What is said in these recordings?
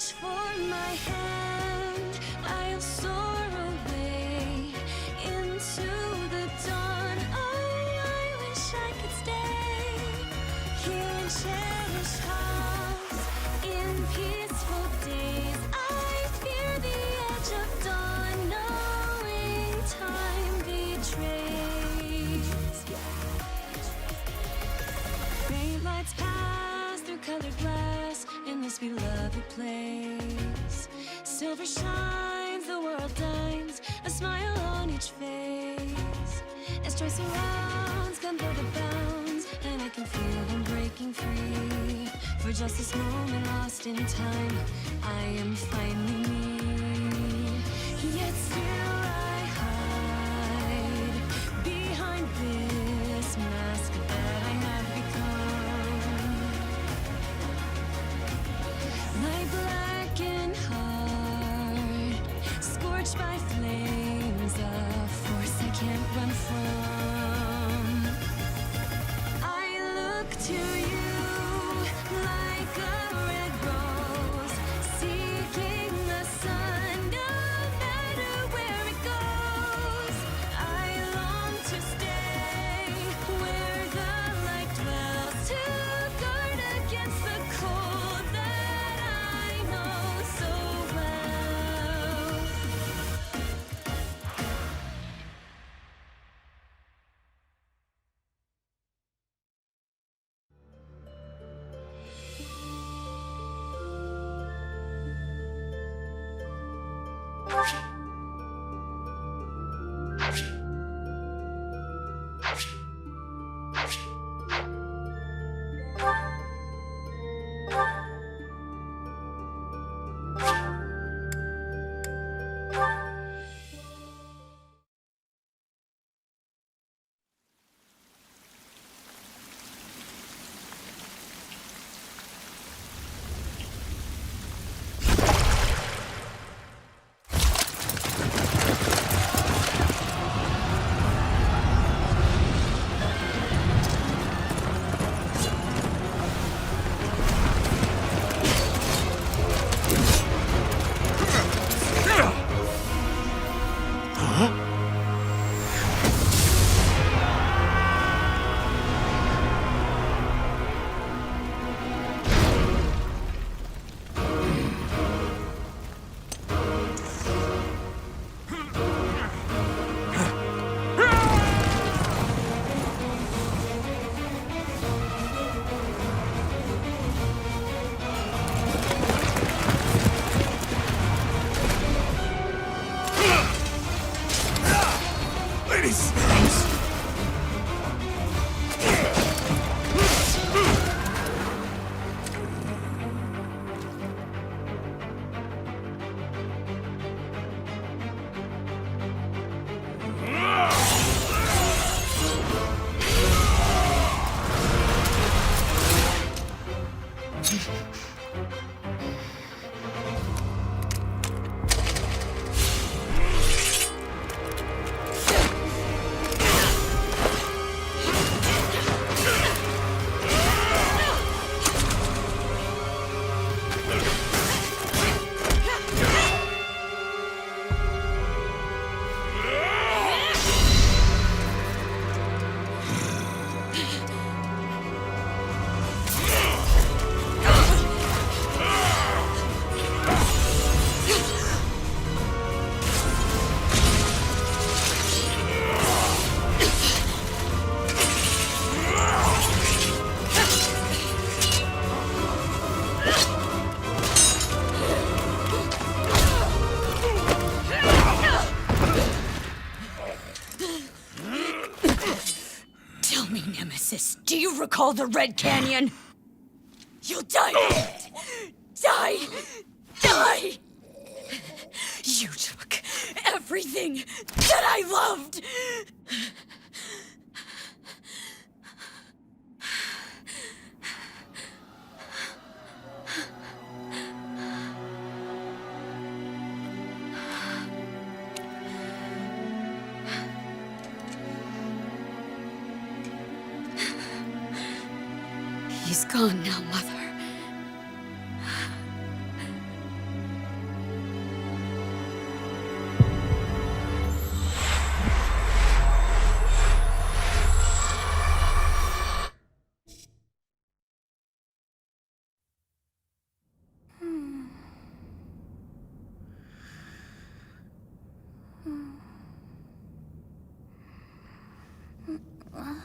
reach for my hand, I'll soar away into the dawn. Oh, I wish I could stay here and cherish hearts in peaceful days. I fear the edge of dawn, knowing time betrays. Faint lights pass through colored glass in this beloved place. Silver shines, the world dines, a smile on each face. As joy surrounds, come go to bounds, and I can feel them breaking free. For just this moment lost in time, I am finally me. Yet still I hide behind this mask that I have become. My blackened heart, scorched by flames of force I can't run from. I look to you like a red rose, seeking the sun, no matter where it goes. I long to stay where the light dwells, to guard against the cold that I know so well. Do you recall the Red Canyon? You'll die! Die! Die! You took everything that I loved! He's gone now, Mother. Oh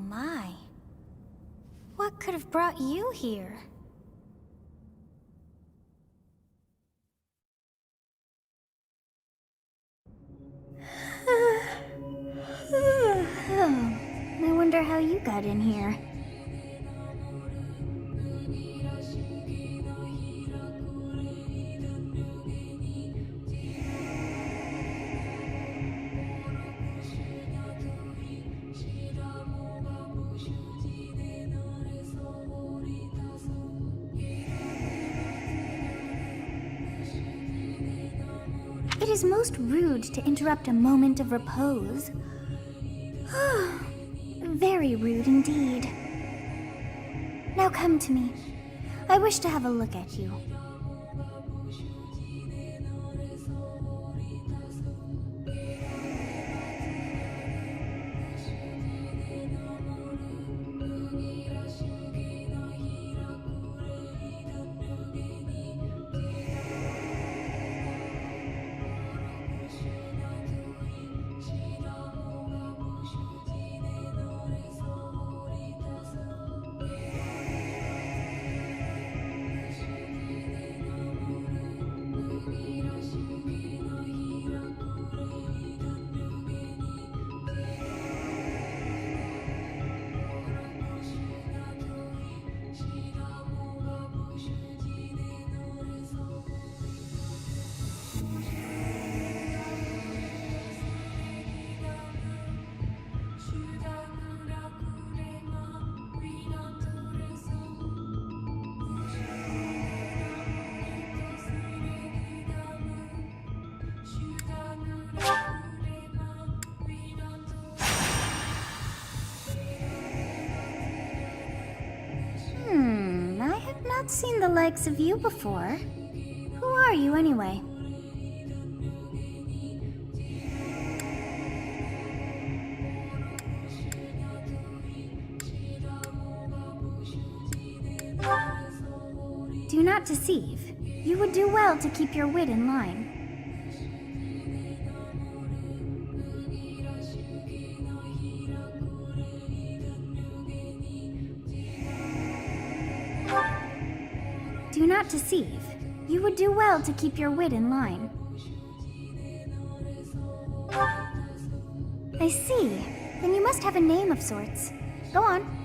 my. What could have brought you here? I wonder how you got in here. It is most rude to interrupt a moment of repose. Very rude indeed. Now come to me. I wish to have a look at you. Not seen the likes of you before. Who are you anyway? Do not deceive. You would do well to keep your wit in line. Do not deceive. You would do well to keep your wit in line. I see. Then you must have a name of sorts. Go on.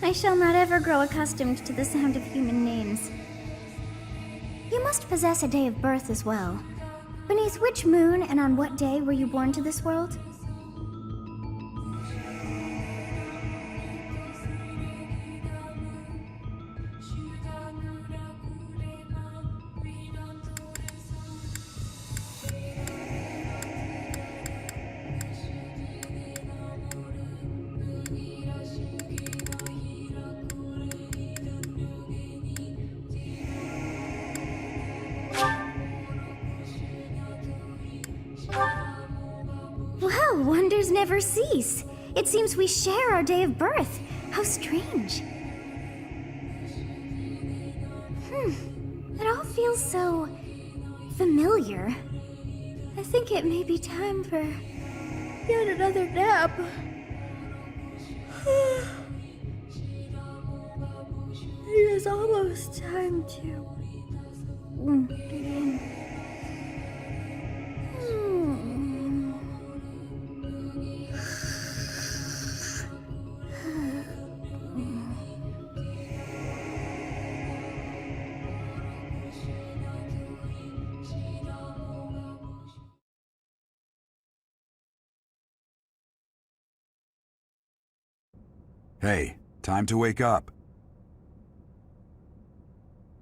I shall not ever grow accustomed to the sound of human names. You must possess a day of birth as well. Beneath which moon and on what day were you born to this world? Well, wonders never cease. It seems we share our day of birth. How strange. It all feels so familiar. I think it may be time for yet another nap. It is almost time to begin. Hey, time to wake up.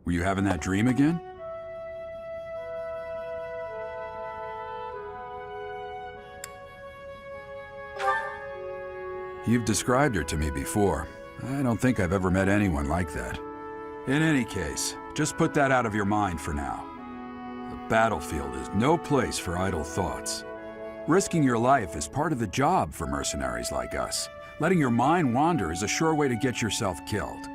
Were you having that dream again? You've described her to me before. I don't think I've ever met anyone like that. In any case, just put that out of your mind for now. The battlefield is no place for idle thoughts. Risking your life is part of the job for mercenaries like us. Letting your mind wander is a sure way to get yourself killed.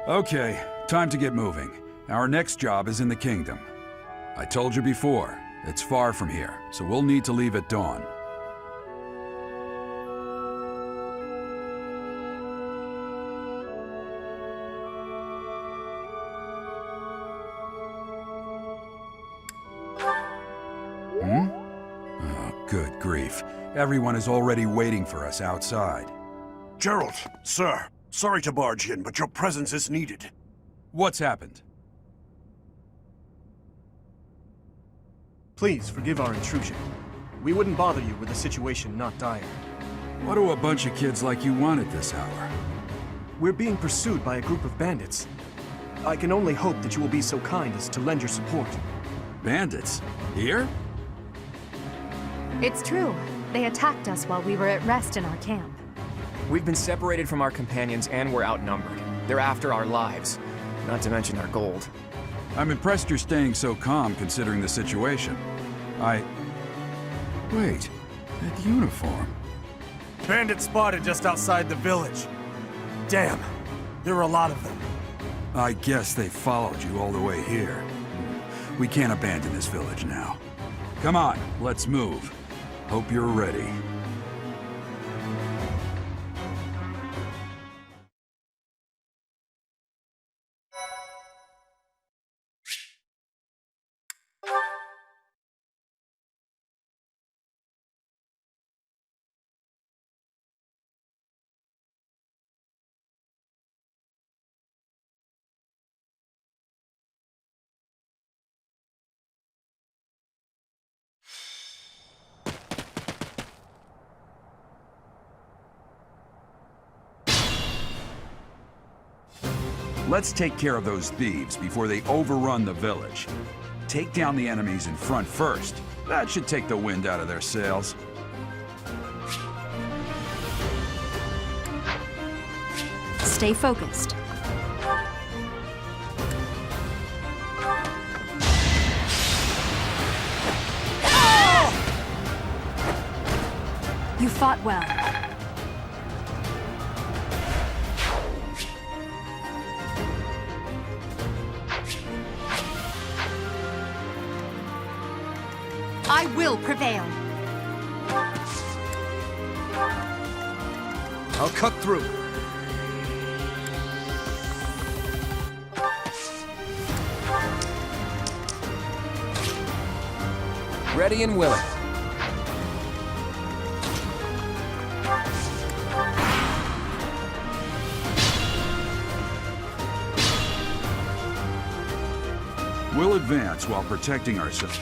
Okay, time to get moving. Our next job is in the kingdom. I told you before, it's far from here, so we'll need to leave at dawn. Oh, good grief. Everyone is already waiting for us outside. Gerald, sir, sorry to barge in, but your presence is needed. What's happened? Please forgive our intrusion. We wouldn't bother you with a situation not dire. What do a bunch of kids like you want at this hour? We're being pursued by a group of bandits. I can only hope that you will be so kind as to lend your support. Bandits? Here? It's true. They attacked us while we were at rest in our camp. We've been separated from our companions and we're outnumbered. They're after our lives, not to mention our gold. I'm impressed you're staying so calm considering the situation. Wait, that uniform. Bandits spotted just outside the village. Damn, there are a lot of them. I guess they followed you all the way here. We can't abandon this village now. Come on, let's move. Hope you're ready. Let's take care of those thieves before they overrun the village. Take down the enemies in front first. That should take the wind out of their sails. Stay focused. You fought well. I will prevail. I'll cut through. Ready and willing. We'll advance while protecting ourselves.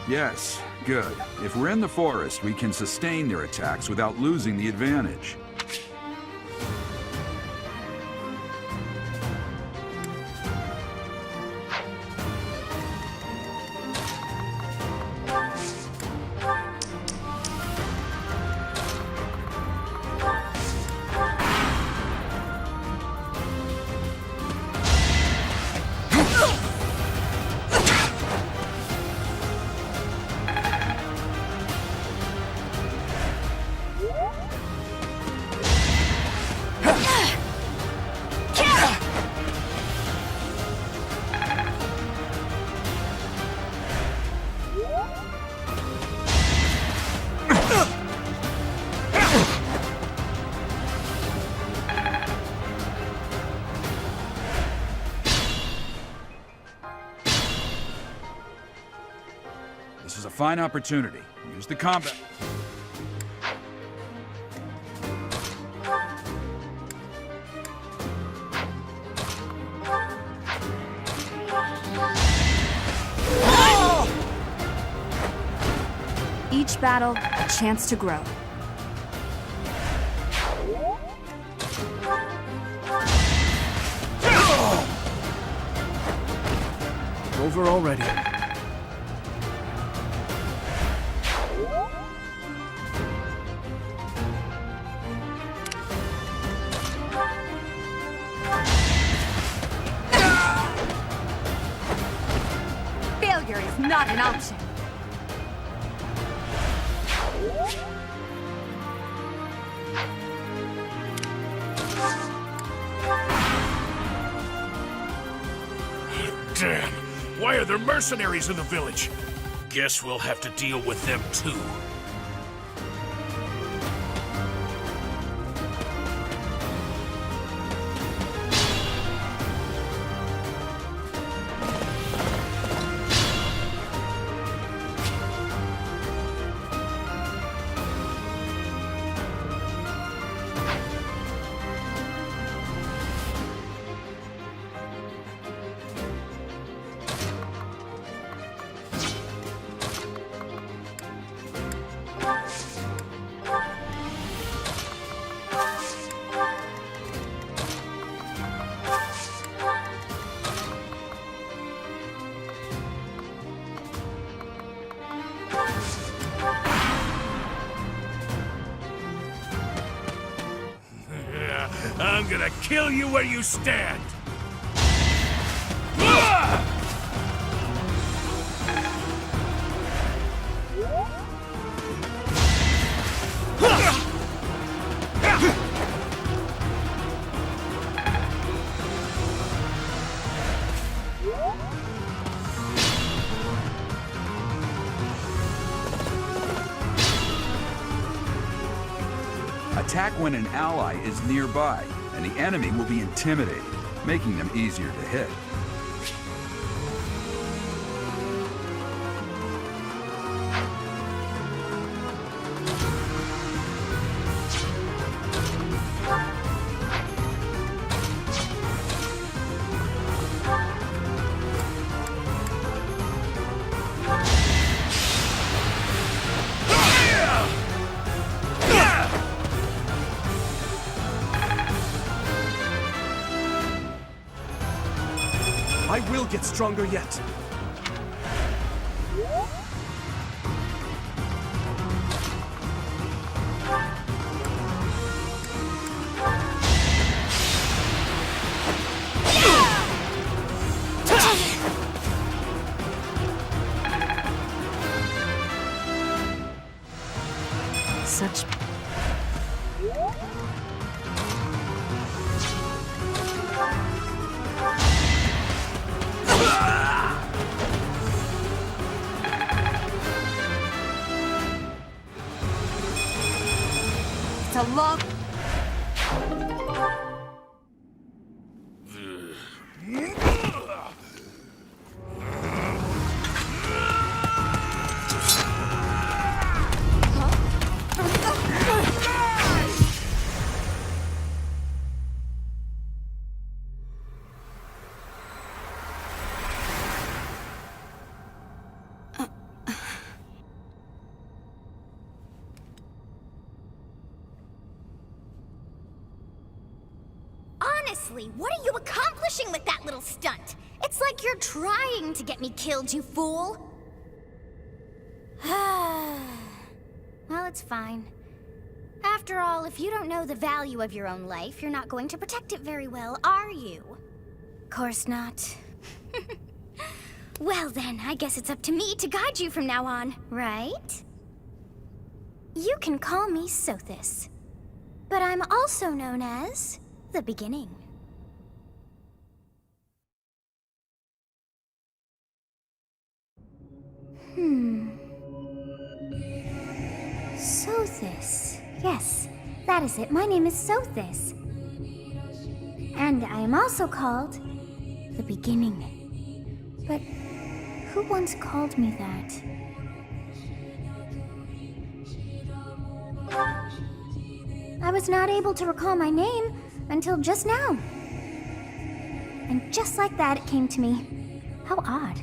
Yes, good. If we're in the forest, we can sustain their attacks without losing the advantage. This is a fine opportunity. Use the combat. Each battle, a chance to grow. Over already. Failure is not an option. Damn! Why are there mercenaries in the village? Guess we'll have to deal with them too. I'm gonna kill you where you stand! Attack when an ally is nearby, and the enemy will be intimidated, making them easier to hit. I will get stronger yet. Such It's a long... Honestly, what are you accomplishing with that little stunt? It's like you're trying to get me killed, you fool. Well, it's fine. After all, if you don't know the value of your own life, you're not going to protect it very well, are you? Course not. Well then, I guess it's up to me to guide you from now on, right? You can call me Sothis, but I'm also known as the Beginning. Sothis. Yes, that is it. My name is Sothis. And I am also called the Beginning. But who once called me that? I was not able to recall my name until just now. And just like that, it came to me. How odd.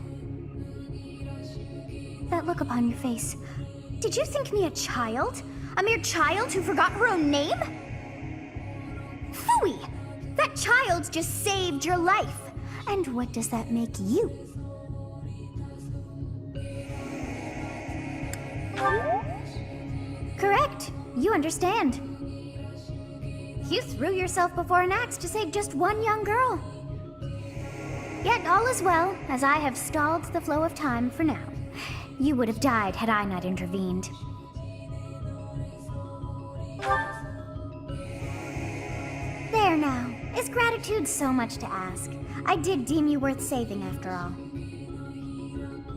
That look upon your face. Did you think me a child? A mere child who forgot her own name? Phooey! That child just saved your life. And what does that make you? Correct. You understand. You threw yourself before an axe to save just one young girl. Yet all is well, as I have stalled the flow of time for now. You would have died had I not intervened. There now. Is gratitude so much to ask? I did deem you worth saving after all.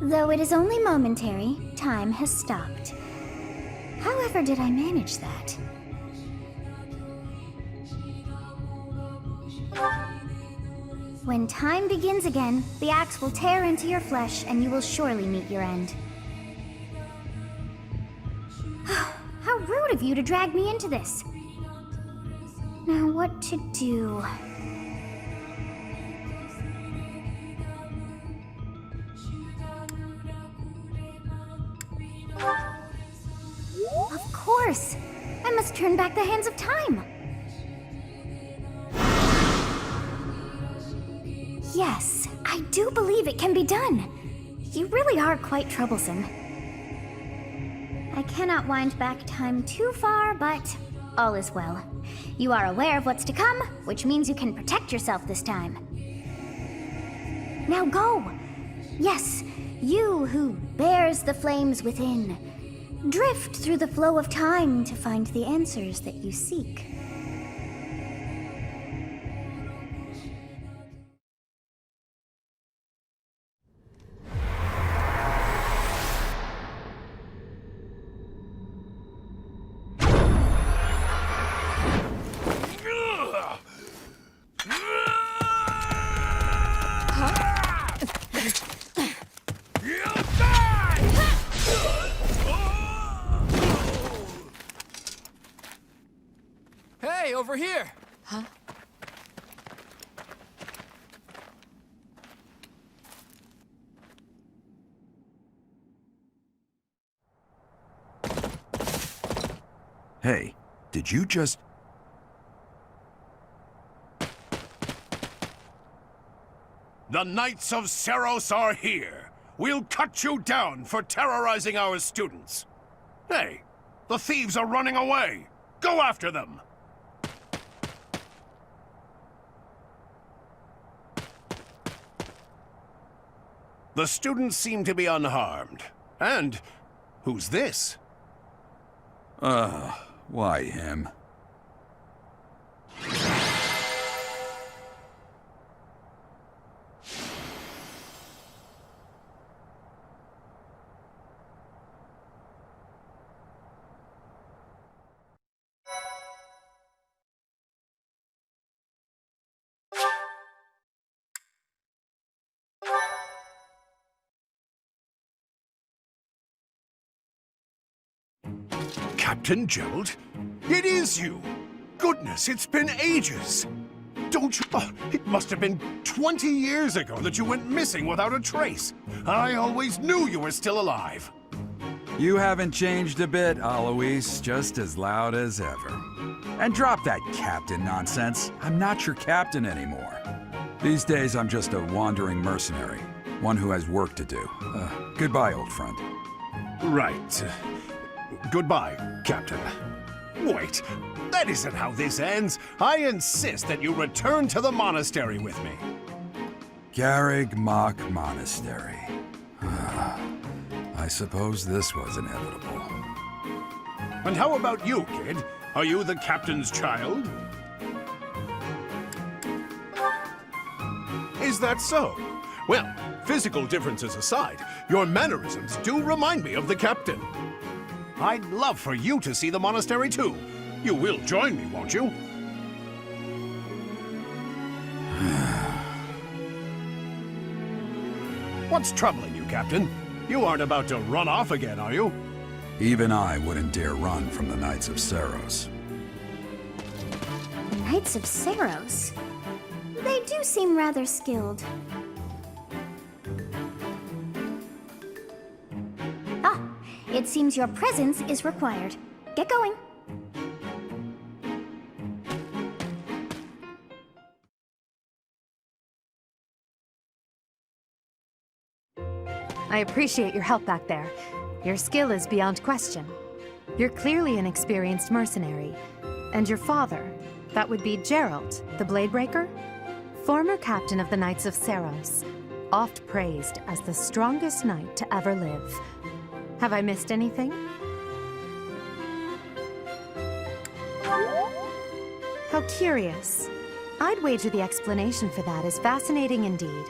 Though it is only momentary, time has stopped. However did I manage that? When time begins again, the axe will tear into your flesh and you will surely meet your end. How rude of you to drag me into this. Now what to do? Of course! I must turn back the hands of time! Yes, I do believe it can be done. You really are quite troublesome. I cannot wind back time too far, but all is well. You are aware of what's to come, which means you can protect yourself this time. Now go! Yes, you who bears the flames within. Drift through the flow of time to find the answers that you seek. Hey, over here! Huh? Hey, did you just... The Knights of Sarros are here. We'll cut you down for terrorizing our students. Hey, the thieves are running away. Go after them. The students seem to be unharmed. And who's this? Why him? Captain Gerald? It is you! Goodness, it's been ages! Don't you... Oh, it must have been 20 years ago that you went missing without a trace. I always knew you were still alive. You haven't changed a bit, Alois. Just as loud as ever. And drop that captain nonsense. I'm not your captain anymore. These days, I'm just a wandering mercenary. One who has work to do. Goodbye, old friend. Right. Goodbye, Captain. Wait, that isn't how this ends. I insist that you return to the monastery with me. Garreg Mach Monastery. I suppose this was inevitable. And how about you, kid? Are you the captain's child? Is that so? Well, physical differences aside, your mannerisms do remind me of the captain. I'd love for you to see the monastery too. You will join me, won't you? What's troubling you, Captain? You aren't about to run off again, are you? Even I wouldn't dare run from the Knights of Sarros. The Knights of Sarros? They do seem rather skilled. Ah, it seems your presence is required. Get going. I appreciate your help back there. Your skill is beyond question. You're clearly an experienced mercenary. And your father, that would be Gerald, the Bladebreaker? Former captain of the Knights of Sarros, oft praised as the strongest knight to ever live. Have I missed anything? How curious. I'd wager the explanation for that is fascinating indeed.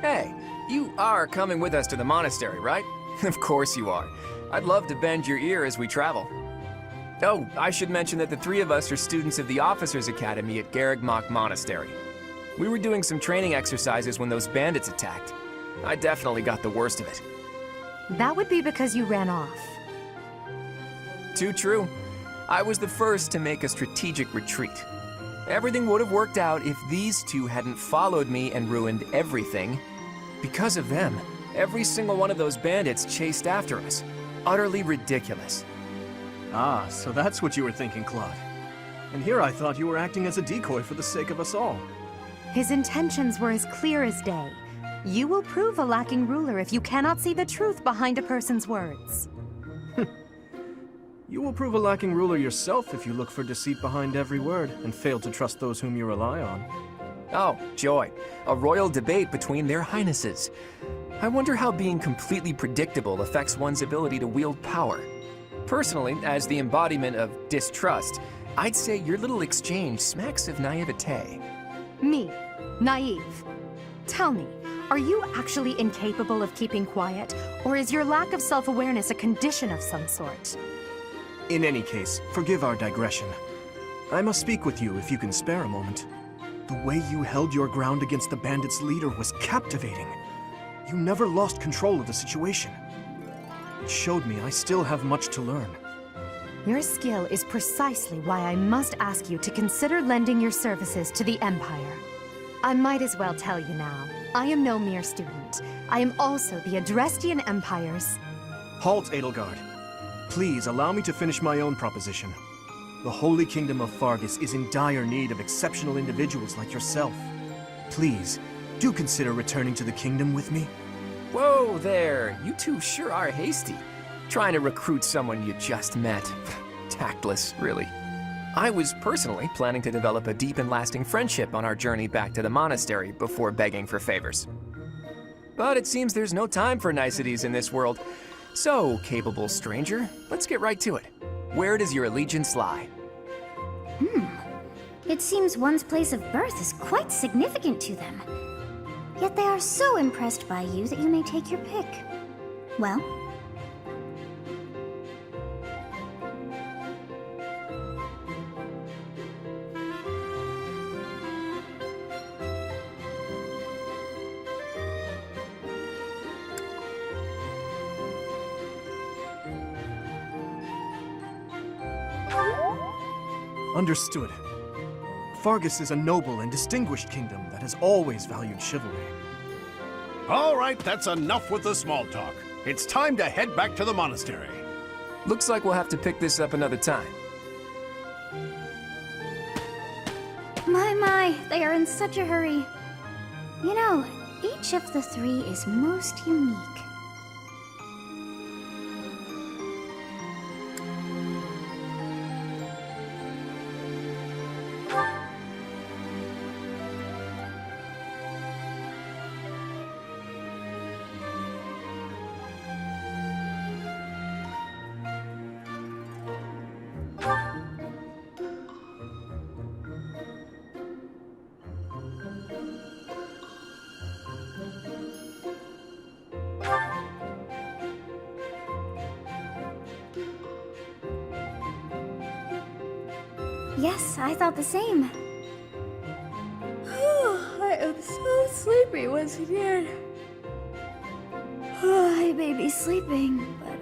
Hey, you are coming with us to the monastery, right? Of course you are. I'd love to bend your ear as we travel. Oh, I should mention that the three of us are students of the Officers' Academy at Garreg Mach Monastery. We were doing some training exercises when those bandits attacked. I definitely got the worst of it. That would be because you ran off. Too true. I was the first to make a strategic retreat. Everything would have worked out if these two hadn't followed me and ruined everything. Because of them, every single one of those bandits chased after us. Utterly ridiculous. Ah, so that's what you were thinking, Claude. And here I thought you were acting as a decoy for the sake of us all. His intentions were as clear as day. You will prove a lacking ruler if you cannot see the truth behind a person's words. You will prove a lacking ruler yourself if you look for deceit behind every word and fail to trust those whom you rely on. Oh, joy. A royal debate between their highnesses. I wonder how being completely predictable affects one's ability to wield power. Personally, as the embodiment of distrust, I'd say your little exchange smacks of naivete. Me, naive. Tell me, are you actually incapable of keeping quiet, or is your lack of self-awareness a condition of some sort? In any case, forgive our digression. I must speak with you if you can spare a moment. The way you held your ground against the bandits' leader was captivating. You never lost control of the situation. It showed me I still have much to learn. Your skill is precisely why I must ask you to consider lending your services to the Empire. I might as well tell you now, I am no mere student. I am also the Adrestian Empire's... Halt, Edelgard. Please allow me to finish my own proposition. The Holy Kingdom of Fargus is in dire need of exceptional individuals like yourself. Please, do consider returning to the kingdom with me. Whoa there, you two sure are hasty. Trying to recruit someone you just met. Tactless, really. I was personally planning to develop a deep and lasting friendship on our journey back to the monastery before begging for favors. But it seems there's no time for niceties in this world. So, capable stranger, let's get right to it. Where does your allegiance lie? It seems one's place of birth is quite significant to them. Yet they are so impressed by you that you may take your pick. Well? Understood. Fargus is a noble and distinguished kingdom that has always valued chivalry. All right, that's enough with the small talk. It's time to head back to the monastery. Looks like we'll have to pick this up another time. My, they are in such a hurry. You know, each of the three is most unique. Yes, I thought the same. I am so sleepy once again. I may be sleeping, but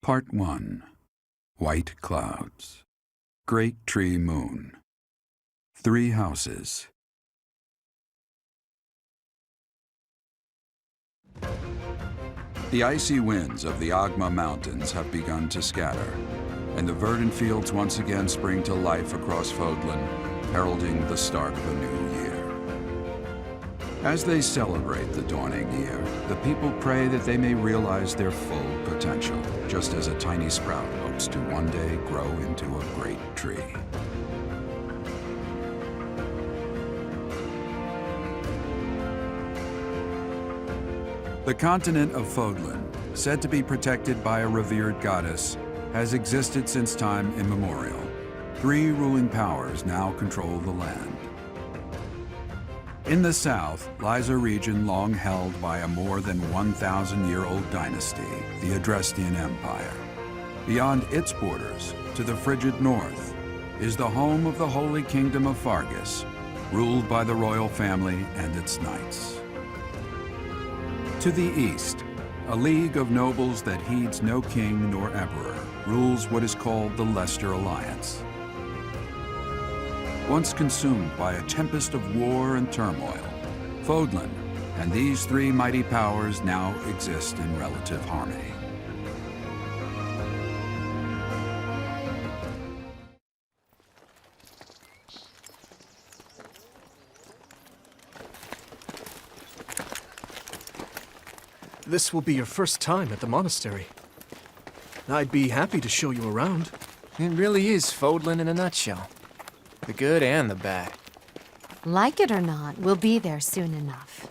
Part 1. White Clouds. Great Tree Moon. 3 houses. The icy winds of the Agma Mountains have begun to scatter, and the verdant fields once again spring to life across Fodlan, heralding the start of a new year. As they celebrate the dawning year, the people pray that they may realize their full potential, just as a tiny sprout hopes to one day grow into a great tree. The continent of Fodlan, said to be protected by a revered goddess, has existed since time immemorial. 3 ruling powers now control the land. In the south lies a region long held by a more than 1,000-year-old dynasty, the Adrestian Empire. Beyond its borders, to the frigid north, is the home of the Holy Kingdom of Fargus, ruled by the royal family and its knights. To the east, a league of nobles that heeds no king nor emperor rules what is called the Leicester Alliance. Once consumed by a tempest of war and turmoil, Fodlan and these 3 mighty powers now exist in relative harmony. This will be your first time at the monastery. I'd be happy to show you around. It really is Fodlan in a nutshell. The good and the bad. Like it or not, we'll be there soon enough.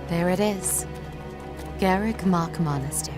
There it is. Garrick Mock Monastery.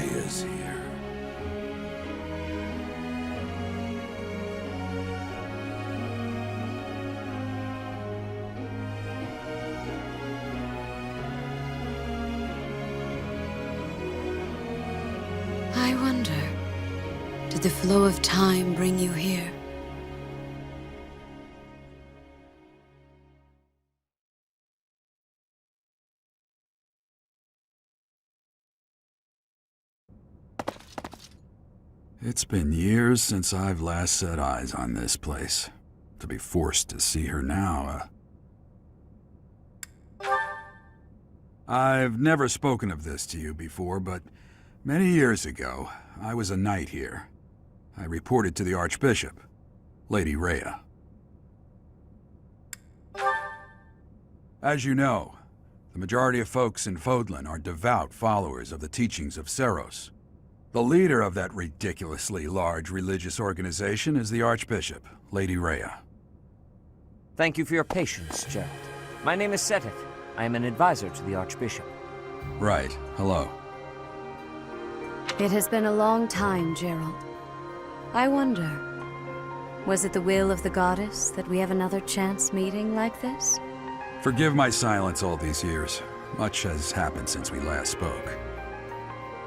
Is here. I wonder, did the flow of time bring you here? It's been years since I've last set eyes on this place. To be forced to see her now, I've never spoken of this to you before, but many years ago, I was a knight here. I reported to the Archbishop, Lady Rhea. As you know, the majority of folks in Fodlan are devout followers of the teachings of Sarros. The leader of that ridiculously large religious organization is the Archbishop, Lady Rhea. Thank you for your patience, Gerald. My name is Seteth. I am an advisor to the Archbishop. Right. Hello. It has been a long time, Gerald. I wonder, was it the will of the goddess that we have another chance meeting like this? Forgive my silence all these years. Much has happened since we last spoke.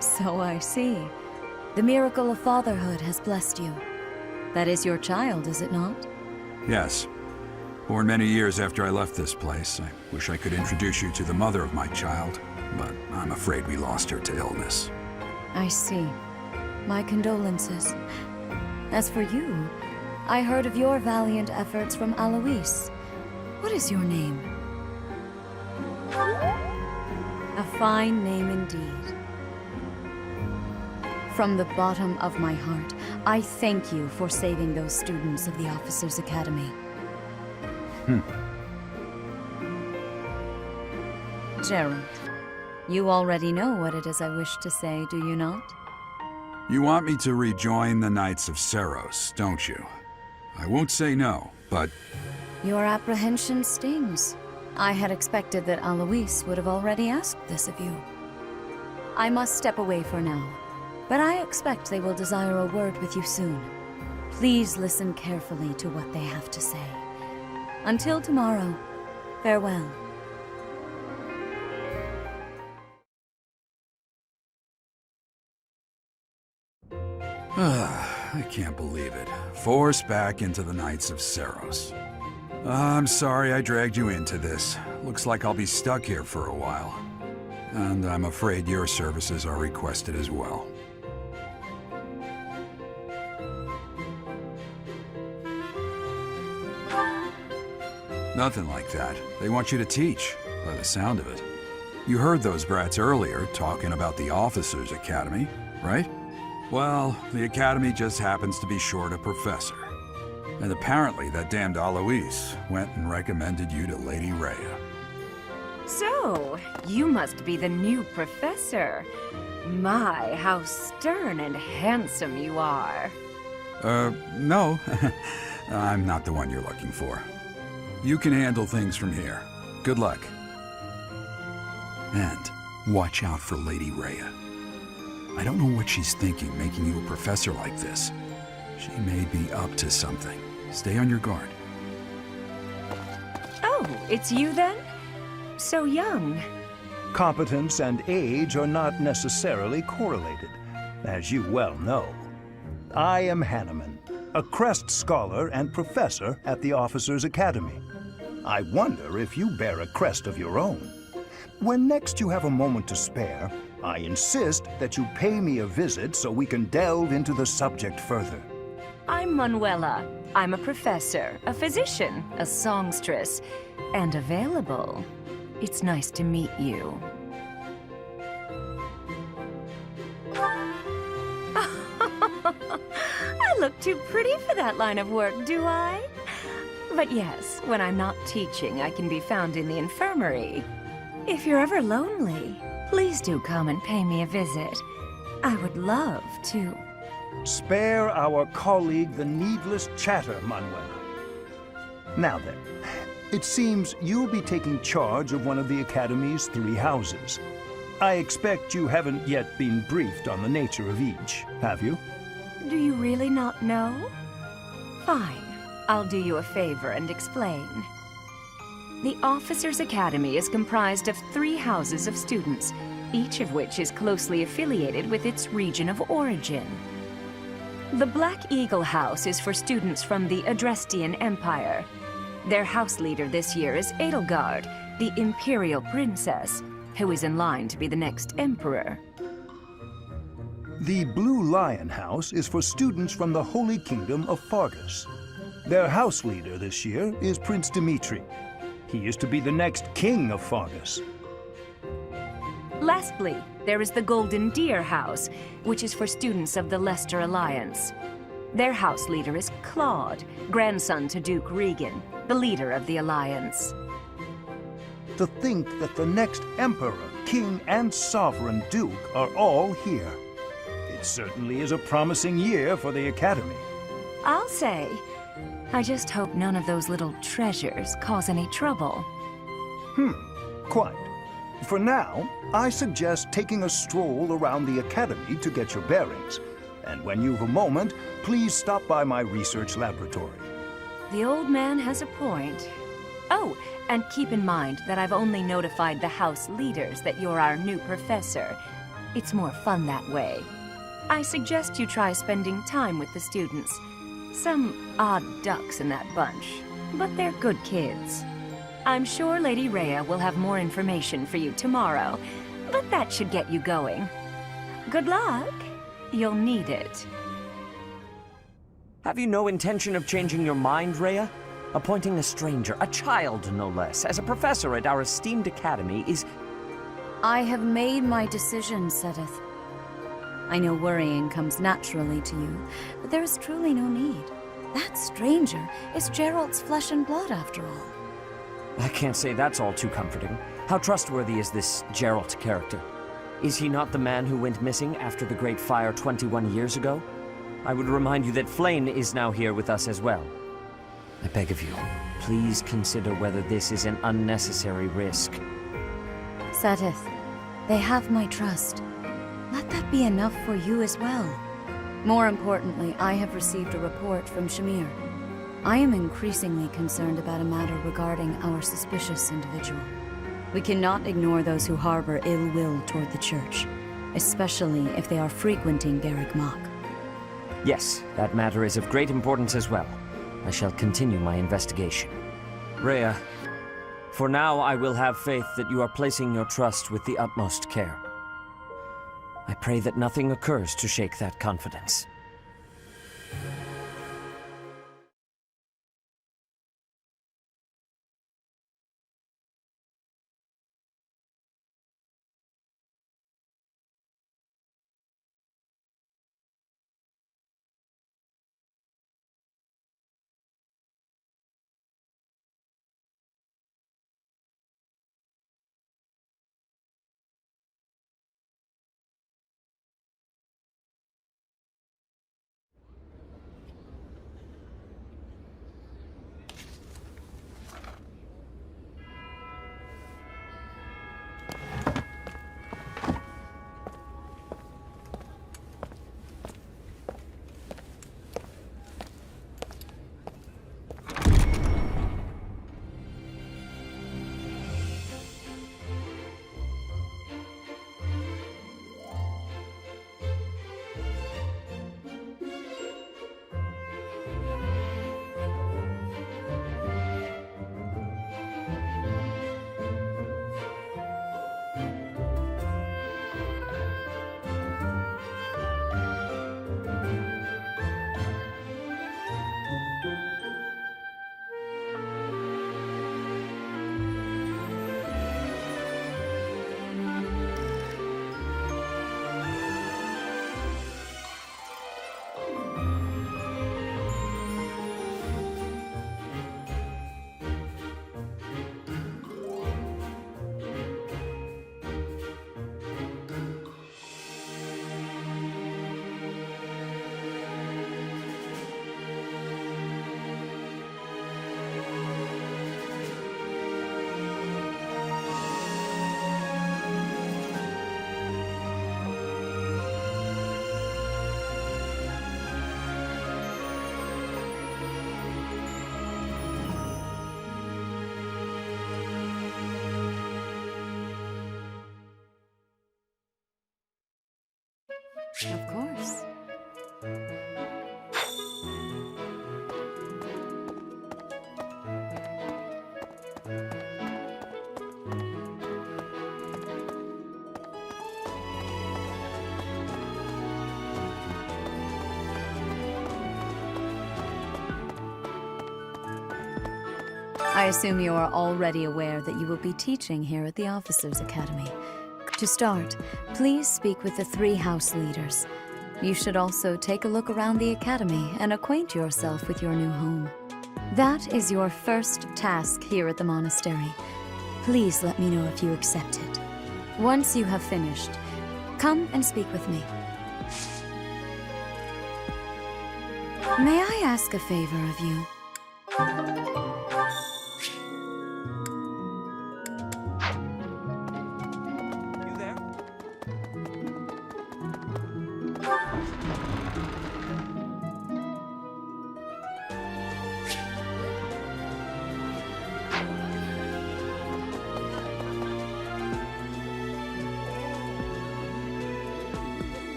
So I see. The miracle of fatherhood has blessed you. That is your child, is it not? Yes. Born many years after I left this place. I wish I could introduce you to the mother of my child, but I'm afraid we lost her to illness. I see. My condolences. As for you, I heard of your valiant efforts from Alois. What is your name? A fine name indeed. From the bottom of my heart, I thank you for saving those students of the Officers' Academy. Gerald, you already know what it is I wish to say, do you not? You want me to rejoin the Knights of Sarros, don't you? I won't say no, but... Your apprehension stings. I had expected that Alois would have already asked this of you. I must step away for now, but I expect they will desire a word with you soon. Please listen carefully to what they have to say. Until tomorrow, farewell. I can't believe it. Forced back into the Knights of Sarros. I'm sorry I dragged you into this. Looks like I'll be stuck here for a while. And I'm afraid your services are requested as well. Nothing like that. They want you to teach, by the sound of it. You heard those brats earlier talking about the Officers' Academy, right? Well, the Academy just happens to be short a professor. And apparently that damned Alois went and recommended you to Lady Rhea. So, you must be the new professor. My, how stern and handsome you are. No. I'm not the one you're looking for. You can handle things from here. Good luck. And watch out for Lady Rhea. I don't know what she's thinking making you a professor like this. She may be up to something. Stay on your guard. Oh, it's you then? So young. Competence and age are not necessarily correlated, as you well know. I am Hanneman, a Crest Scholar and Professor at the Officers' Academy. I wonder if you bear a crest of your own. When next you have a moment to spare, I insist that you pay me a visit so we can delve into the subject further. I'm Manuela. I'm a professor, a physician, a songstress, and available. It's nice to meet you. I look too pretty for that line of work, do I? But yes, when I'm not teaching, I can be found in the infirmary. If you're ever lonely, please do come and pay me a visit. I would love to. Spare our colleague the needless chatter, Manuela. Now then, it seems you'll be taking charge of one of the Academy's 3 houses. I expect you haven't yet been briefed on the nature of each, have you? Do you really not know? Fine. I'll do you a favor and explain. The Officers' Academy is comprised of 3 houses of students, each of which is closely affiliated with its region of origin. The Black Eagle House is for students from the Adrestian Empire. Their house leader this year is Edelgard, the Imperial Princess, who is in line to be the next Emperor. The Blue Lion House is for students from the Holy Kingdom of Fargus. Their house leader this year is Prince Dimitri. He is to be the next king of Fargus. Lastly, there is the Golden Deer House, which is for students of the Leicester Alliance. Their house leader is Claude, grandson to Duke Regan, the leader of the Alliance. To think that the next Emperor, King, and Sovereign Duke are all here. It certainly is a promising year for the Academy. I'll say. I just hope none of those little treasures cause any trouble. Quite. For now, I suggest taking a stroll around the Academy to get your bearings. And when you've a moment, please stop by my research laboratory. The old man has a point. Oh, and keep in mind that I've only notified the house leaders that you're our new professor. It's more fun that way. I suggest you try spending time with the students. Some odd ducks in that bunch, but they're good kids. I'm sure Lady Rhea will have more information for you tomorrow, but that should get you going. Good luck. You'll need it. Have you no intention of changing your mind, Rhea? Appointing a stranger, a child no less, as a professor at our esteemed academy is... I have made my decision, Sedith. I know worrying comes naturally to you, but there is truly no need. That stranger is Gerald's flesh and blood, after all. I can't say that's all too comforting. How trustworthy is this Gerald character? Is he not the man who went missing after the Great Fire 21 years ago? I would remind you that Flayn is now here with us as well. I beg of you, please consider whether this is an unnecessary risk. Sedith, they have my trust. Let that be enough for you as well. More importantly, I have received a report from Shamir. I am increasingly concerned about a matter regarding our suspicious individual. We cannot ignore those who harbor ill will toward the Church, especially if they are frequenting Garrick Mach. Yes, that matter is of great importance as well. I shall continue my investigation. Rhea, for now I will have faith that you are placing your trust with the utmost care. I pray that nothing occurs to shake that confidence. Of course. I assume you are already aware that you will be teaching here at the Officers' Academy. To start, please speak with the 3 house leaders. you should also take a look around the academy and acquaint yourself with your new home. That is your first task here at the monastery. Please let me know if you accept it. Once you have finished, come and speak with me. May I ask a favor of you?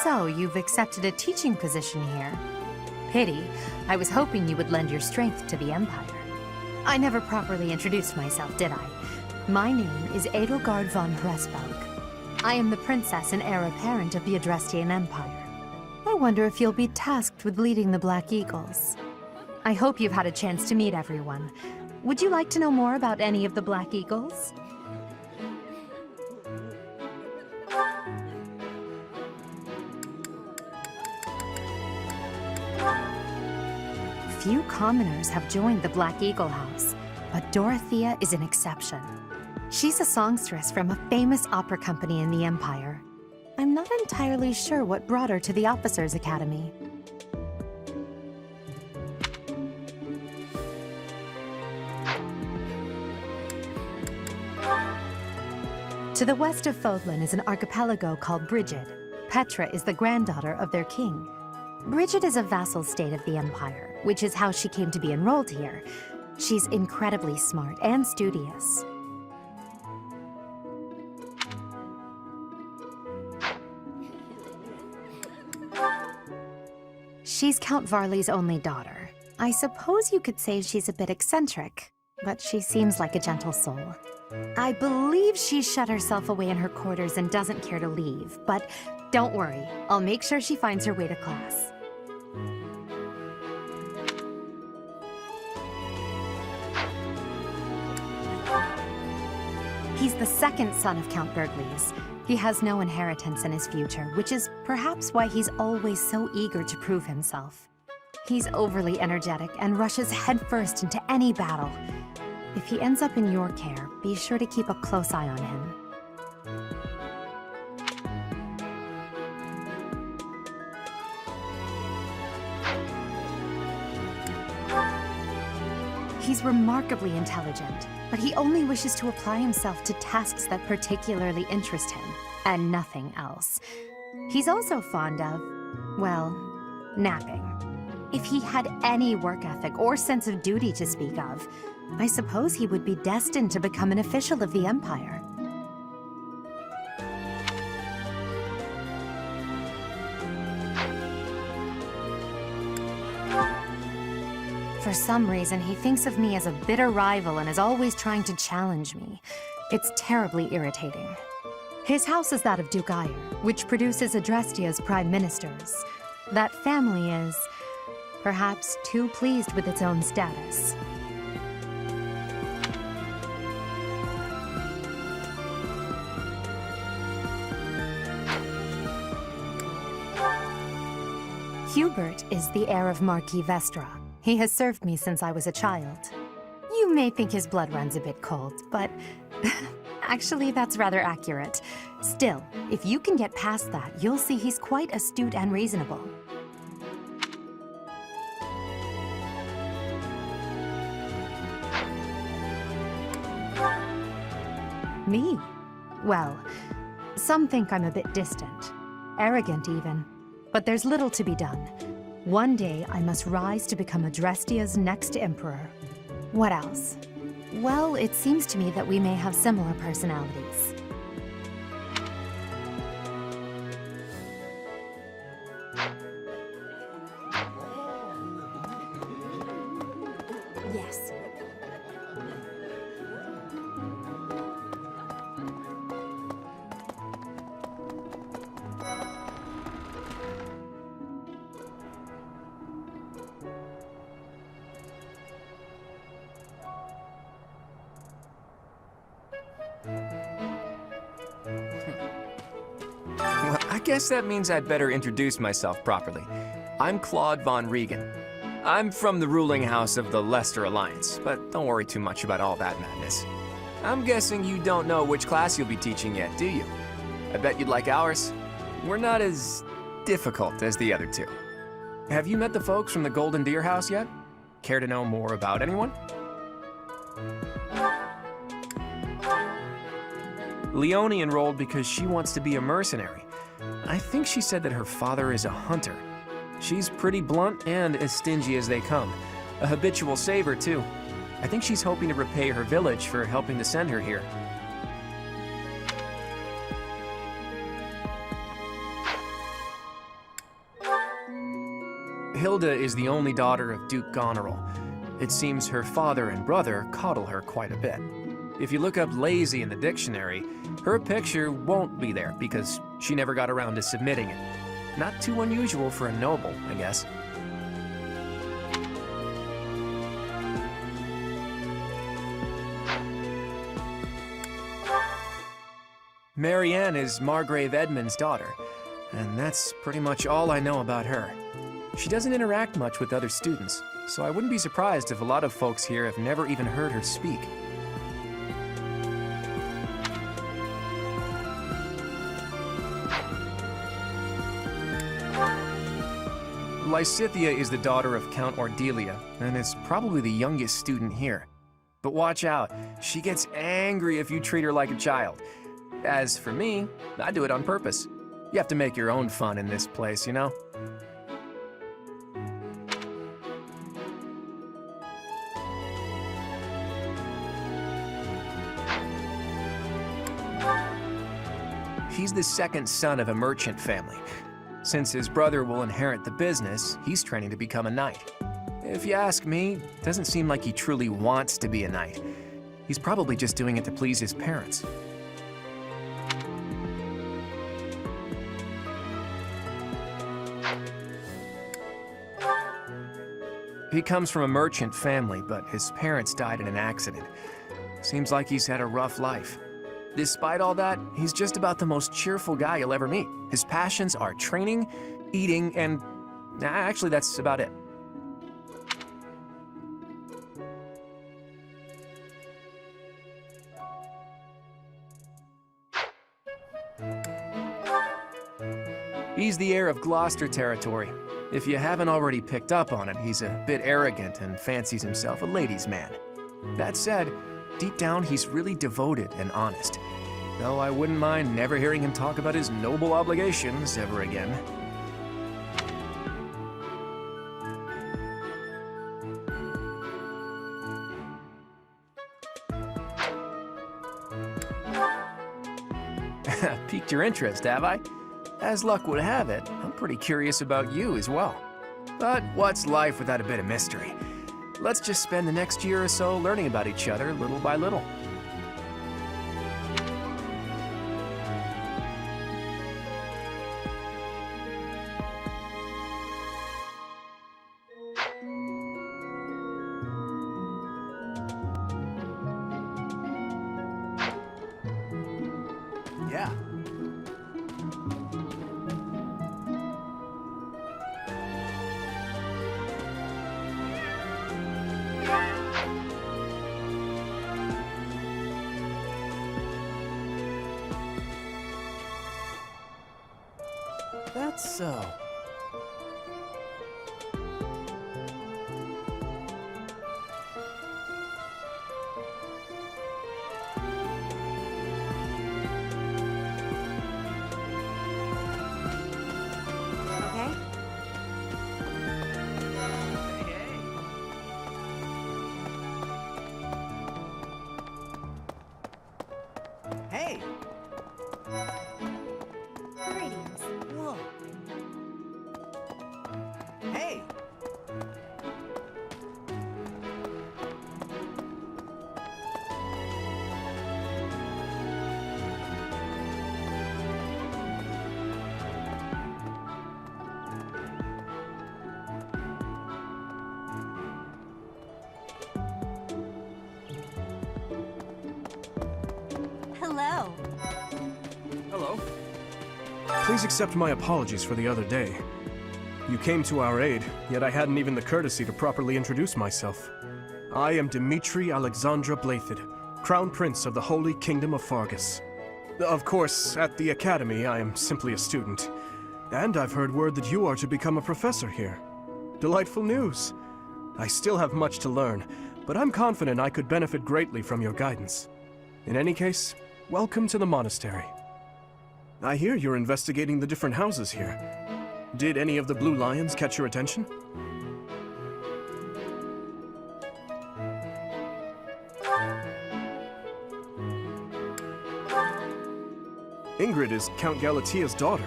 So, you've accepted a teaching position here. Pity. I was hoping you would lend your strength to the Empire. I never properly introduced myself, did I? My name is Edelgard Von Bressfelk. I am the princess and heir apparent of the Adrestian Empire. I wonder if you'll be tasked with leading the Black Eagles. I hope you've had a chance to meet everyone. Would you like to know more about any of the Black Eagles? Few commoners have joined the Black Eagle House, but Dorothea is an exception. She's a songstress from a famous opera company in the Empire. I'm not entirely sure what brought her to the Officers' Academy. To the west of Fodlan is an archipelago called Brigid. Petra is the granddaughter of their king. Brigid is a vassal state of the Empire, which is how she came to be enrolled here. She's incredibly smart and studious. She's Count Varley's only daughter. I suppose you could say she's a bit eccentric, but she seems like a gentle soul. I believe she shut herself away in her quarters and doesn't care to leave, but don't worry, I'll make sure she finds her way to class. He's the second son of Count Bergles. He has no inheritance in his future, which is perhaps why he's always so eager to prove himself. He's overly energetic and rushes headfirst into any battle. If he ends up in your care, be sure to keep a close eye on him. He's remarkably intelligent, but he only wishes to apply himself to tasks that particularly interest him, and nothing else. He's also fond of, well, napping. If he had any work ethic or sense of duty to speak of, I suppose he would be destined to become an official of the Empire. For some reason, he thinks of me as a bitter rival and is always trying to challenge me. It's terribly irritating. His house is that of Duke Eyre, which produces Adrestia's prime ministers. That family is, perhaps, too pleased with its own status. Hubert is the heir of Marquis Vestra. He has served me since I was a child. You may think his blood runs a bit cold, but actually that's rather accurate. Still, if you can get past that, you'll see he's quite astute and reasonable. Me? Well, some think I'm a bit distant, arrogant even, but there's little to be done. One day, I must rise to become Adrestia's next emperor. What else? Well, it seems to me that we may have similar personalities. Yes. Well, I guess that means I'd better introduce myself properly. I'm Claude Von Regan. I'm from the ruling house of the Leicester Alliance, but don't worry too much about all that madness. I'm guessing you don't know which class you'll be teaching yet, do you? I bet you'd like ours. We're not as difficult as the other two. Have you met the folks from the Golden Deer House yet? Care to know more about anyone? Leonie enrolled because she wants to be a mercenary. I think she said that her father is a hunter. She's pretty blunt and as stingy as they come. A habitual saver, too. I think she's hoping to repay her village for helping to send her here. Hilda is the only daughter of Duke Goneril. It seems her father and brother coddle her quite a bit. If you look up lazy in the dictionary, her picture won't be there because she never got around to submitting it. Not too unusual for a noble, I guess. Marianne is Margrave Edmund's daughter, and that's pretty much all I know about her. She doesn't interact much with other students, so I wouldn't be surprised if a lot of folks here have never even heard her speak. Lysithea is the daughter of Count Ordelia, and is probably the youngest student here. But watch out, she gets angry if you treat her like a child. As for me, I do it on purpose. You have to make your own fun in this place, you know? He's the second son of a merchant family. Since his brother will inherit the business, he's training to become a knight. If you ask me, it doesn't seem like he truly wants to be a knight. He's probably just doing it to please his parents. He comes from a merchant family, but his parents died in an accident. Seems like he's had a rough life. Despite all that, he's just about the most cheerful guy you'll ever meet. His passions are training, eating, and actually that's about it. He's the heir of Gloucester territory. If you haven't already picked up on it, he's a bit arrogant and fancies himself a ladies' man. That said, deep down, he's really devoted and honest. Though I wouldn't mind never hearing him talk about his noble obligations ever again. Piqued your interest, have I? As luck would have it, I'm pretty curious about you as well. But what's life without a bit of mystery? Let's just spend the next year or so learning about each other little by little. Yeah. That's so. Hey! Greetings. Whoa! Hey! Hello. Hello. Please accept my apologies for the other day. You came to our aid, yet I hadn't even the courtesy to properly introduce myself. I am Dimitri Alexandra Blathid, Crown Prince of the Holy Kingdom of Fargus. Of course, at the Academy, I am simply a student. And I've heard word that you are to become a professor here. Delightful news. I still have much to learn, but I'm confident I could benefit greatly from your guidance. In any case, welcome to the monastery. I hear you're investigating the different houses here. Did any of the Blue Lions catch your attention? Ingrid is Count Galatia's daughter.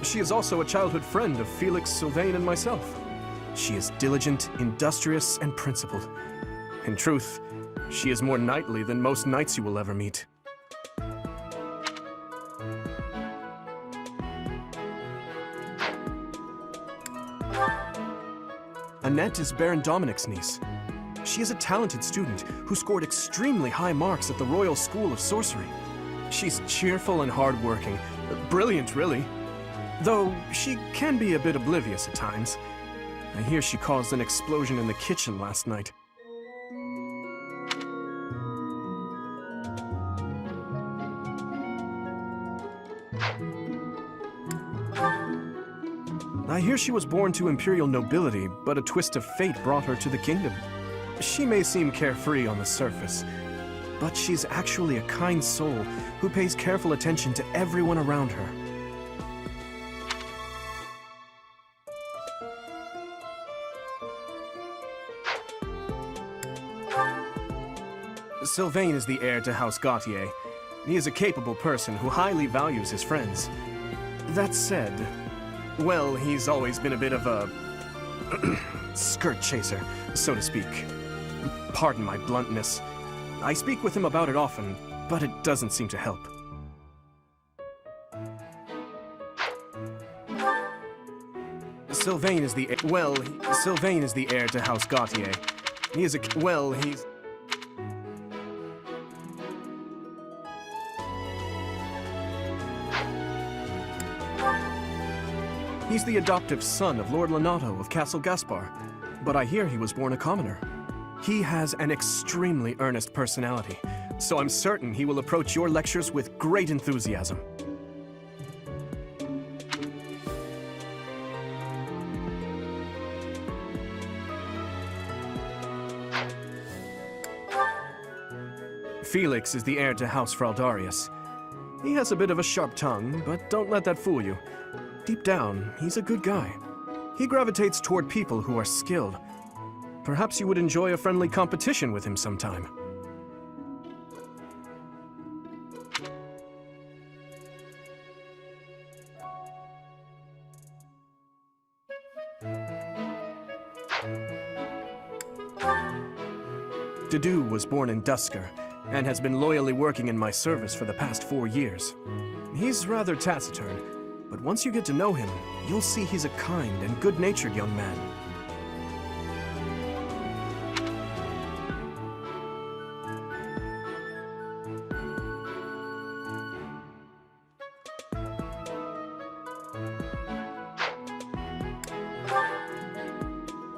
She is also a childhood friend of Felix, Sylvain, and myself. She is diligent, industrious, and principled. In truth, she is more knightly than most knights you will ever meet. Annette is Baron Dominic's niece. She is a talented student who scored extremely high marks at the Royal School of Sorcery. She's cheerful and hardworking. Brilliant, really. Though she can be a bit oblivious at times. I hear she caused an explosion in the kitchen last night. I hear she was born to imperial nobility, but a twist of fate brought her to the kingdom. She may seem carefree on the surface, but she's actually a kind soul who pays careful attention to everyone around her. Sylvain is the heir to House Gautier. He is a capable person who highly values his friends. That said, well, he's always been a bit of a skirt chaser, so to speak. Pardon my bluntness. I speak with him about it often, but it doesn't seem to help. Sylvain is the Sylvain is the heir to House Gautier. He is He's the adoptive son of Lord Lenato of Castle Gaspar, but I hear he was born a commoner. He has an extremely earnest personality, so I'm certain he will approach your lectures with great enthusiasm. Felix is the heir to House Fraldarius. He has a bit of a sharp tongue, but don't let that fool you. Deep down, he's a good guy. He gravitates toward people who are skilled. Perhaps you would enjoy a friendly competition with him sometime. Dedu was born in Dusker, and has been loyally working in my service for the past 4 years. He's rather taciturn, but once you get to know him, you'll see he's a kind and good-natured young man.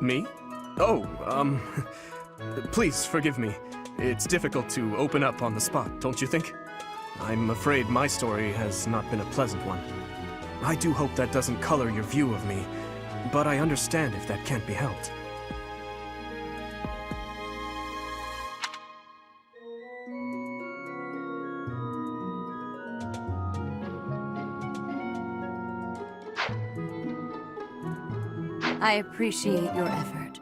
Me? Oh, please forgive me. It's difficult to open up on the spot, don't you think? I'm afraid my story has not been a pleasant one. I do hope that doesn't color your view of me, but I understand if that can't be helped. I appreciate your effort.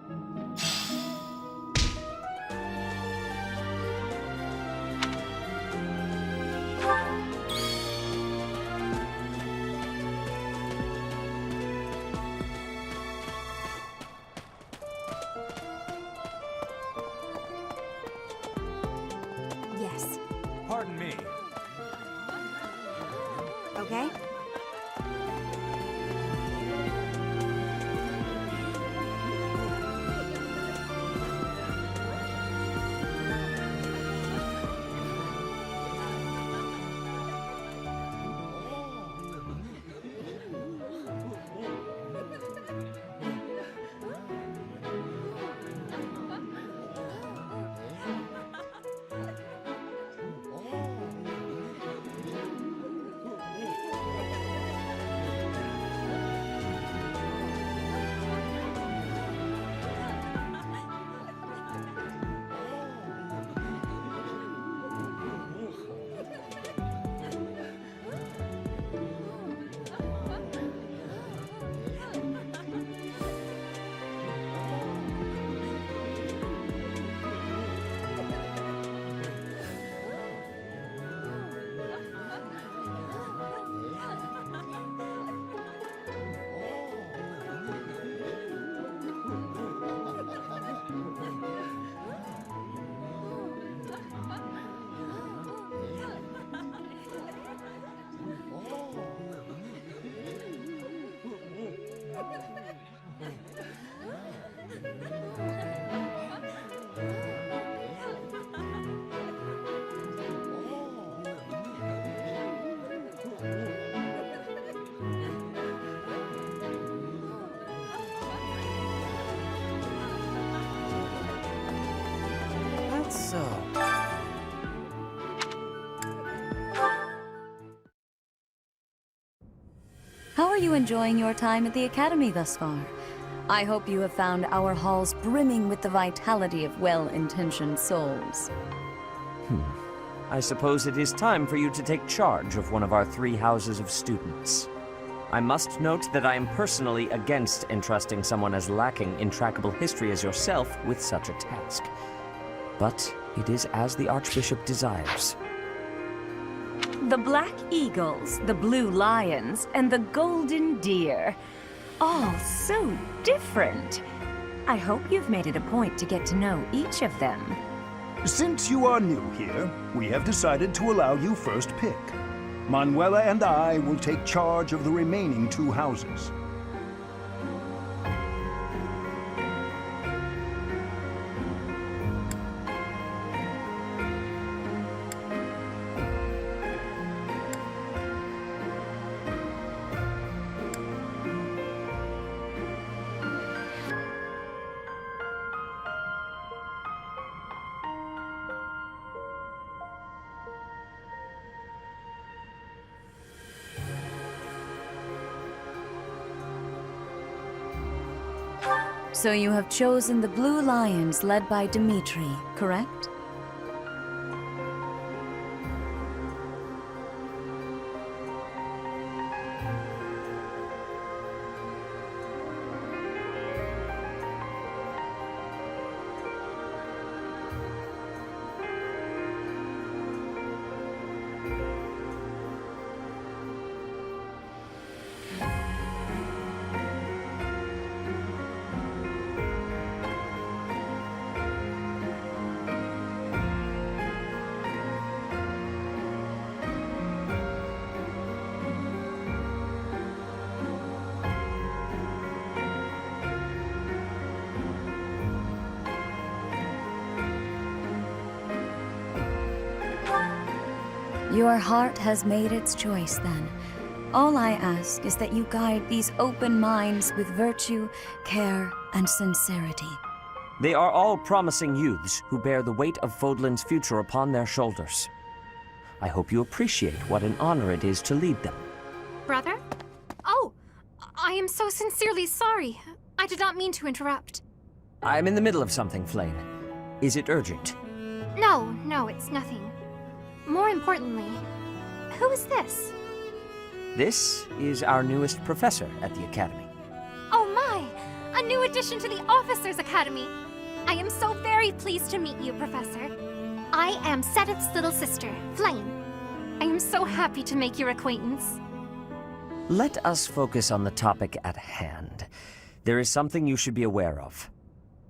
Yes. Pardon me. Okay. So... How are you enjoying your time at the Academy thus far? I hope you have found our halls brimming with the vitality of well-intentioned souls. I suppose it is time for you to take charge of one of our 3 houses of students. I must note that I am personally against entrusting someone as lacking in trackable history as yourself with such a task. But it is as the Archbishop desires. The Black Eagles, the Blue Lions, and the Golden Deer. All so different. I hope you've made it a point to get to know each of them. Since you are new here, we have decided to allow you first pick. Manuela and I will take charge of the remaining 2 houses. So you have chosen the Blue Lions led by Dimitri, correct? Your heart has made its choice, then. All I ask is that you guide these open minds with virtue, care, and sincerity. They are all promising youths who bear the weight of Fodlan's future upon their shoulders. I hope you appreciate what an honor it is to lead them. Brother? Oh, I am so sincerely sorry. I did not mean to interrupt. I'm in the middle of something, Flane. Is it urgent? No, it's nothing. More importantly, who is this? This is our newest professor at the Academy. Oh my! A new addition to the Officers' Academy! I am so very pleased to meet you, Professor. I am Sedith's little sister, Flame. I am so happy to make your acquaintance. Let us focus on the topic at hand. There is something you should be aware of.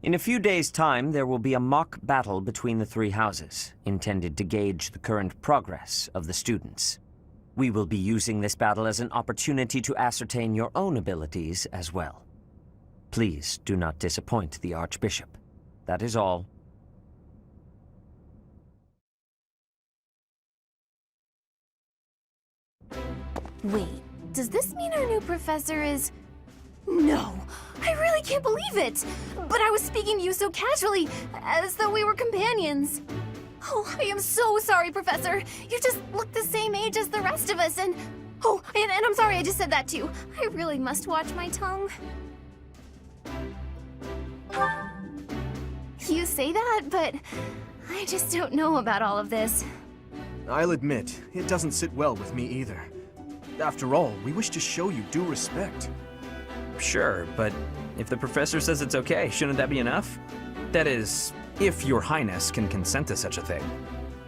In a few days' time, there will be a mock battle between the 3 houses, intended to gauge the current progress of the students. We will be using this battle as an opportunity to ascertain your own abilities as well. Please do not disappoint the Archbishop. That is all. Wait, does this mean our new professor is... No, I really can't believe it! But I was speaking to you so casually, as though we were companions. Oh, I am so sorry, Professor. You just look the same age as the rest of us, and... Oh, and I'm sorry I just said that too. I really must watch my tongue. You say that, but I just don't know about all of this. I'll admit, it doesn't sit well with me either. After all, we wish to show you due respect. Sure, but if the professor says it's okay, shouldn't that be enough? That is, if your highness can consent to such a thing.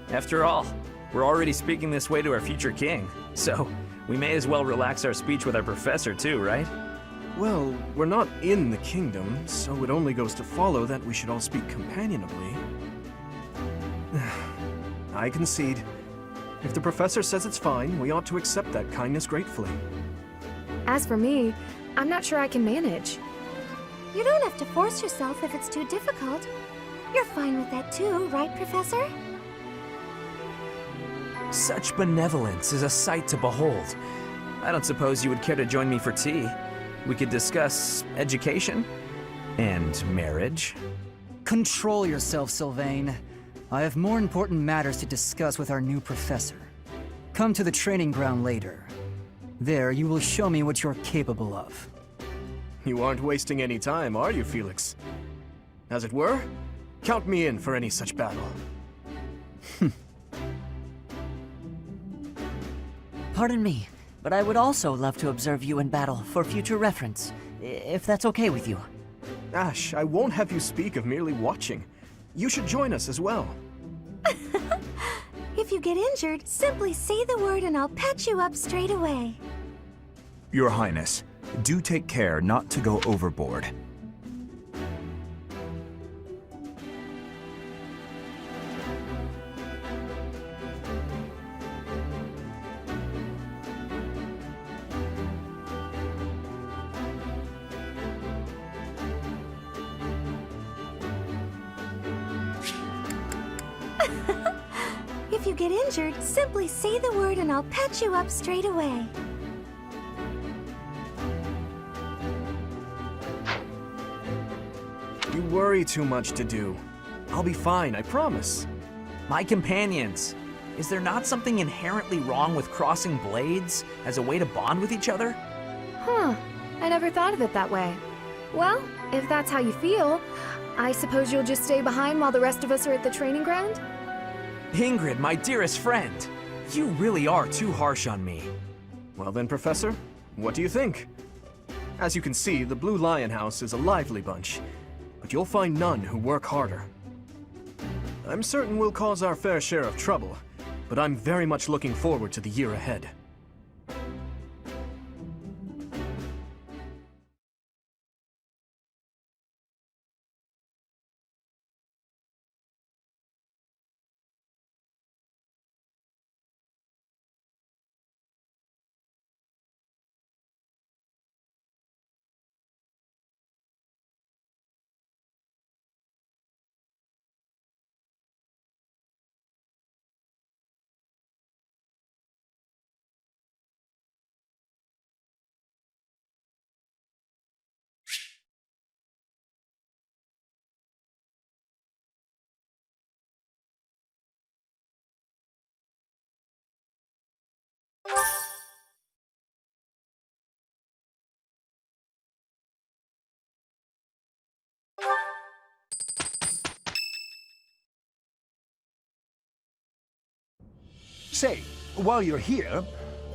After all, we're already speaking this way to our future king, so we may as well relax our speech with our professor too, right? Well, we're not in the kingdom, so it only goes to follow that we should all speak companionably. I concede. If the professor says it's fine, we ought to accept that kindness gratefully. As for me, I'm not sure I can manage. You don't have to force yourself if it's too difficult. You're fine with that too, right, Professor? Such benevolence is a sight to behold. I don't suppose you would care to join me for tea. We could discuss education and marriage. Control yourself, Sylvain. I have more important matters to discuss with our new professor. Come to the training ground later. There, you will show me what you're capable of. You aren't wasting any time, are you, Felix? As it were, count me in for any such battle. Pardon me, but I would also love to observe you in battle for future reference, if that's okay with you. Ash, I won't have you speak of merely watching. You should join us as well. If you get injured, simply say the word and I'll patch you up straight away. Your Highness, do take care not to go overboard. If you get injured, simply say the word and I'll patch you up straight away. You worry too much to do. I'll be fine, I promise. My companions, is there not something inherently wrong with crossing blades as a way to bond with each other? Huh. I never thought of it that way. Well, if that's how you feel, I suppose you'll just stay behind while the rest of us are at the training ground? Ingrid, my dearest friend, you really are too harsh on me. Well then, Professor, what do you think? As you can see, the Blue Lion House is a lively bunch, but you'll find none who work harder. I'm certain we'll cause our fair share of trouble, but I'm very much looking forward to the year ahead. Say, while you're here,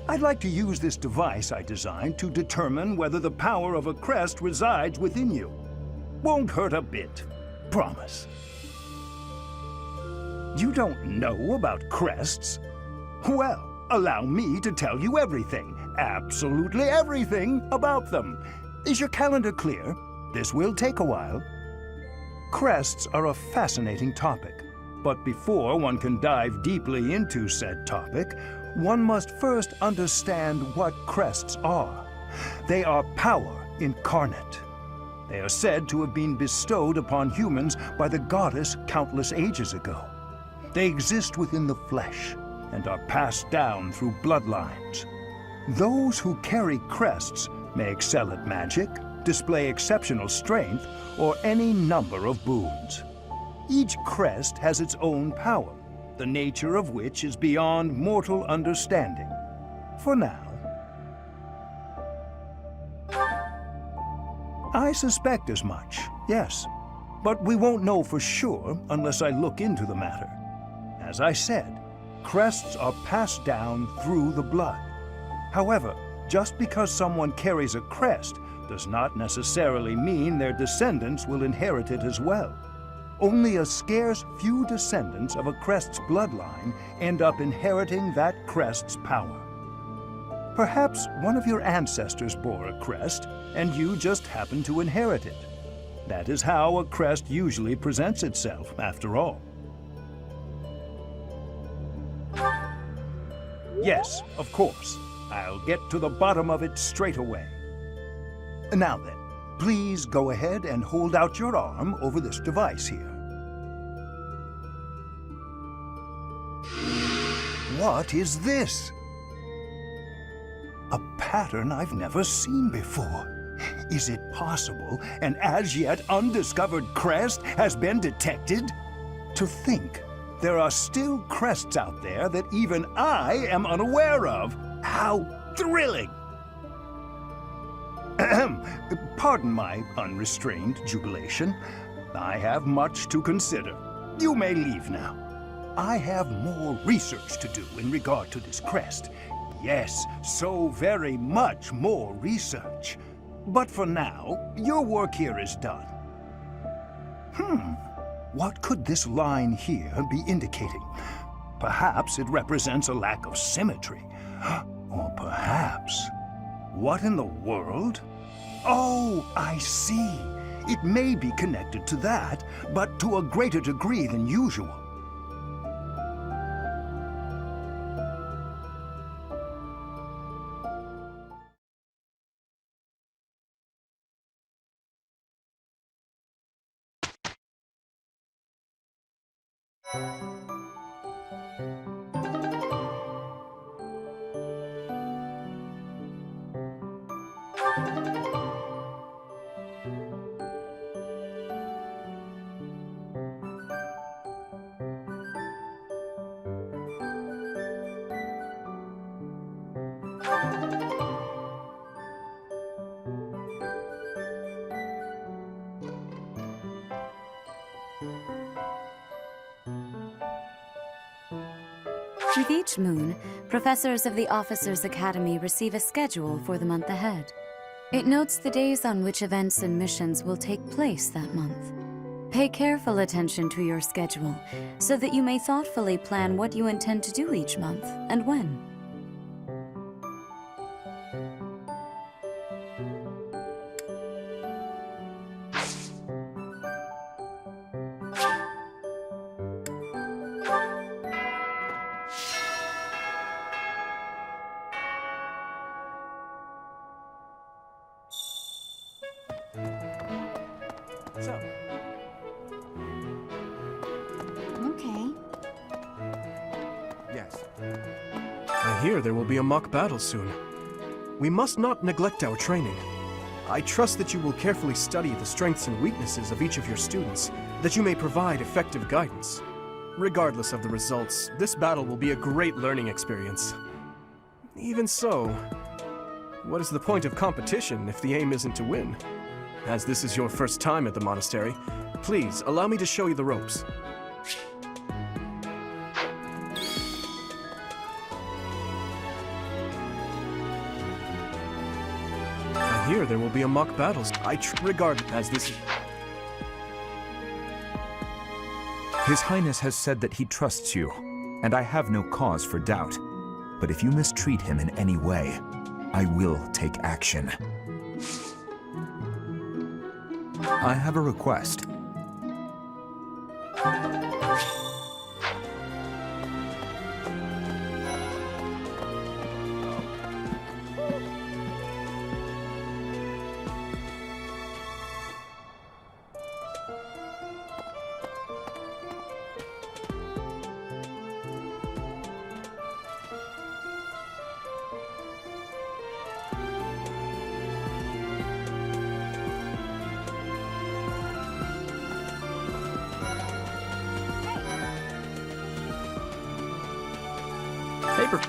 I'd like to use this device I designed to determine whether the power of a crest resides within you. Won't hurt a bit. Promise. You don't know about crests? Well, allow me to tell you everything, absolutely everything about them. Is your calendar clear? This will take a while. Crests are a fascinating topic. But before one can dive deeply into said topic, one must first understand what crests are. They are power incarnate. They are said to have been bestowed upon humans by the goddess countless ages ago. They exist within the flesh and are passed down through bloodlines. Those who carry crests may excel at magic, display exceptional strength, or any number of boons. Each crest has its own power, the nature of which is beyond mortal understanding. For now. I suspect as much, yes. But we won't know for sure unless I look into the matter. As I said, crests are passed down through the blood. However, just because someone carries a crest does not necessarily mean their descendants will inherit it as well. Only a scarce few descendants of a crest's bloodline end up inheriting that crest's power. Perhaps one of your ancestors bore a crest, and you just happen to inherit it. That is how a crest usually presents itself, after all. Yes, of course. I'll get to the bottom of it straight away. Now then, please go ahead and hold out your arm over this device here. What is this? A pattern I've never seen before. Is it possible an as yet undiscovered crest has been detected? To think, there are still crests out there that even I am unaware of. How thrilling! Pardon my unrestrained jubilation. I have much to consider. You may leave now. I have more research to do in regard to this crest. Yes, so very much more research. But for now, your work here is done. What could this line here be indicating? Perhaps it represents a lack of symmetry. Or perhaps... What in the world? Oh, I see. It may be connected to that, but to a greater degree than usual. With each moon, professors of the Officers' Academy receive a schedule for the month ahead. It notes the days on which events and missions will take place that month. Pay careful attention to your schedule, so that you may thoughtfully plan what you intend to do each month and when. There will be a mock battle soon. We must not neglect our training. I trust that you will carefully study the strengths and weaknesses of each of your students, that you may provide effective guidance. Regardless of the results, this battle will be a great learning experience. Even so, what is the point of competition if the aim isn't to win? As this is your first time at the monastery, please allow me to show you the ropes. Here, there will be a mock battle. Regard as this. His Highness has said that he trusts you, and I have no cause for doubt. But if you mistreat him in any way, I will take action. I have a request.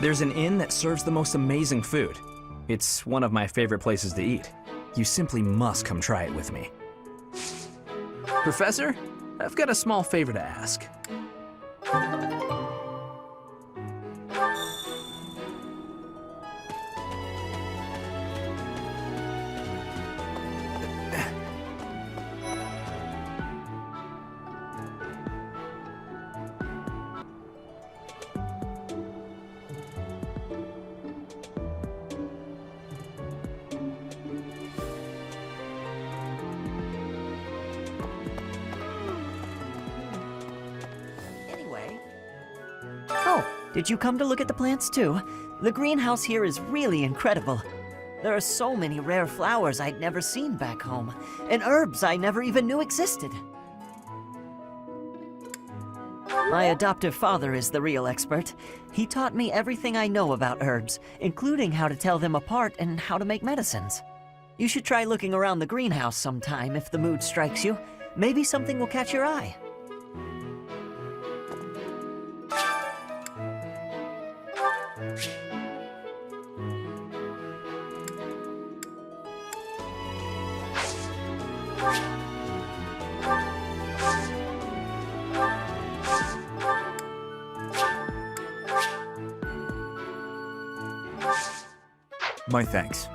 There's an inn that serves the most amazing food. It's one of my favorite places to eat. You simply must come try it with me. Professor, I've got a small favor to ask. Did you come to look at the plants too? The greenhouse here is really incredible. There are so many rare flowers I'd never seen back home, and herbs I never even knew existed. My adoptive father is the real expert. He taught me everything I know about herbs, including how to tell them apart and how to make medicines. You should try looking around the greenhouse sometime if the mood strikes you. Maybe something will catch your eye. My thanks.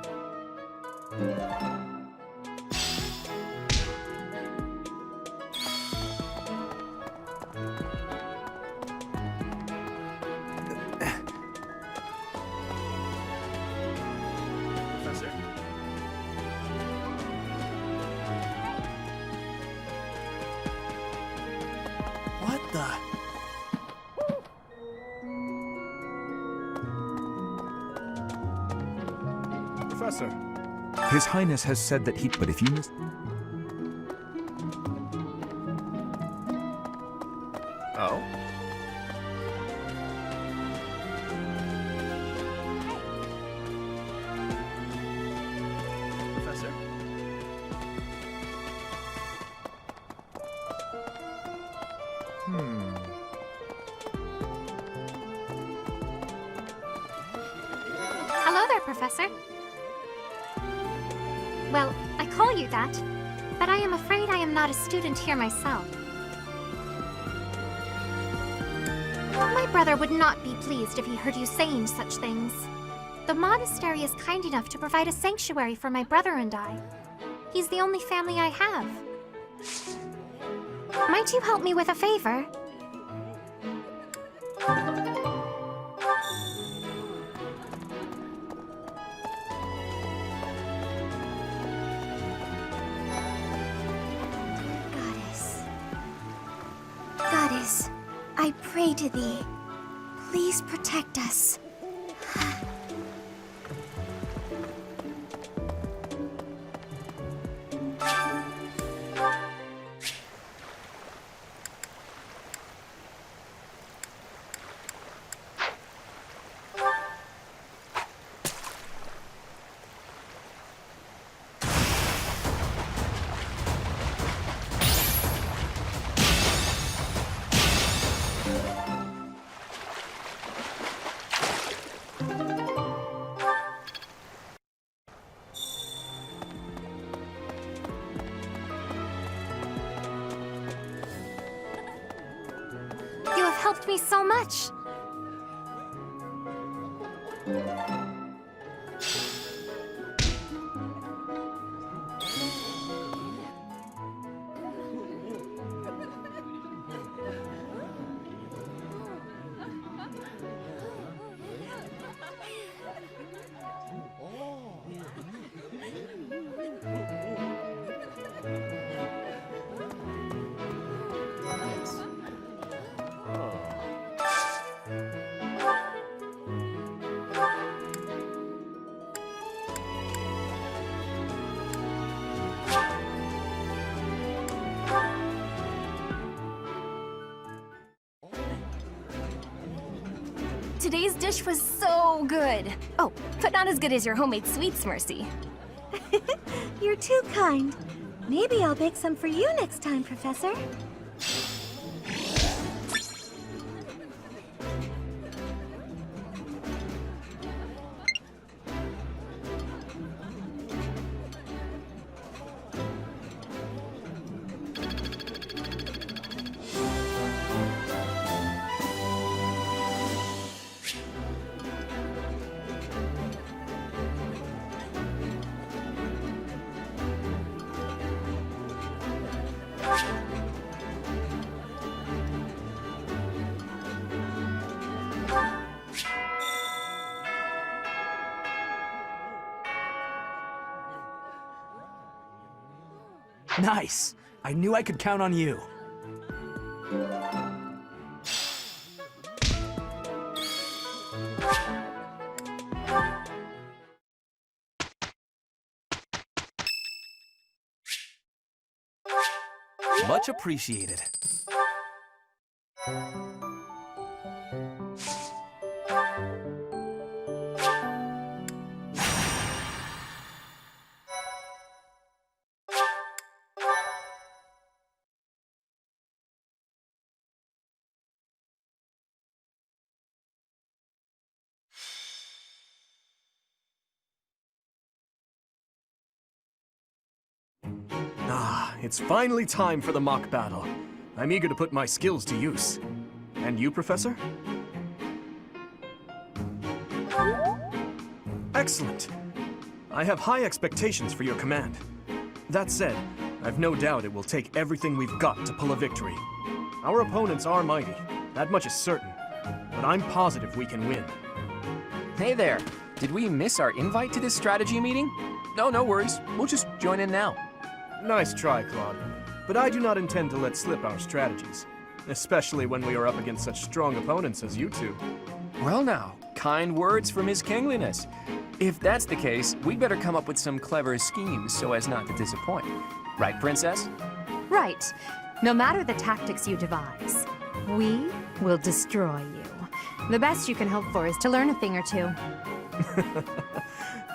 Professor? What the? Professor. His Highness has said that he... But if you miss... Oh? Professor? Hello there, Professor. Well, I call you that, but I am afraid I am not a student here myself. My brother would not be pleased if he heard you saying such things. The monastery is kind enough to provide a sanctuary for my brother and I. He's the only family I have. Might you help me with a favor? Goddess, I pray to thee. Please protect us. You have helped me so much. Today's dish was so good. Oh, but not as good as your homemade sweets, Mercy. You're too kind. Maybe I'll bake some for you next time, Professor. Nice! I knew I could count on you. Much appreciated. Ah, it's finally time for the mock battle. I'm eager to put my skills to use. And you, Professor? Excellent. I have high expectations for your command. That said, I've no doubt it will take everything we've got to pull a victory. Our opponents are mighty, that much is certain, but I'm positive we can win. Hey there, did we miss our invite to this strategy meeting? No worries, we'll just join in now. Nice try, Claude, but I do not intend to let slip our strategies, especially when we are up against such strong opponents as you two. Well now, kind words from His Kingliness. If that's the case, we'd better come up with some clever schemes so as not to disappoint. Right, Princess? Right. No matter the tactics you devise, we will destroy you. The best you can hope for is to learn a thing or two.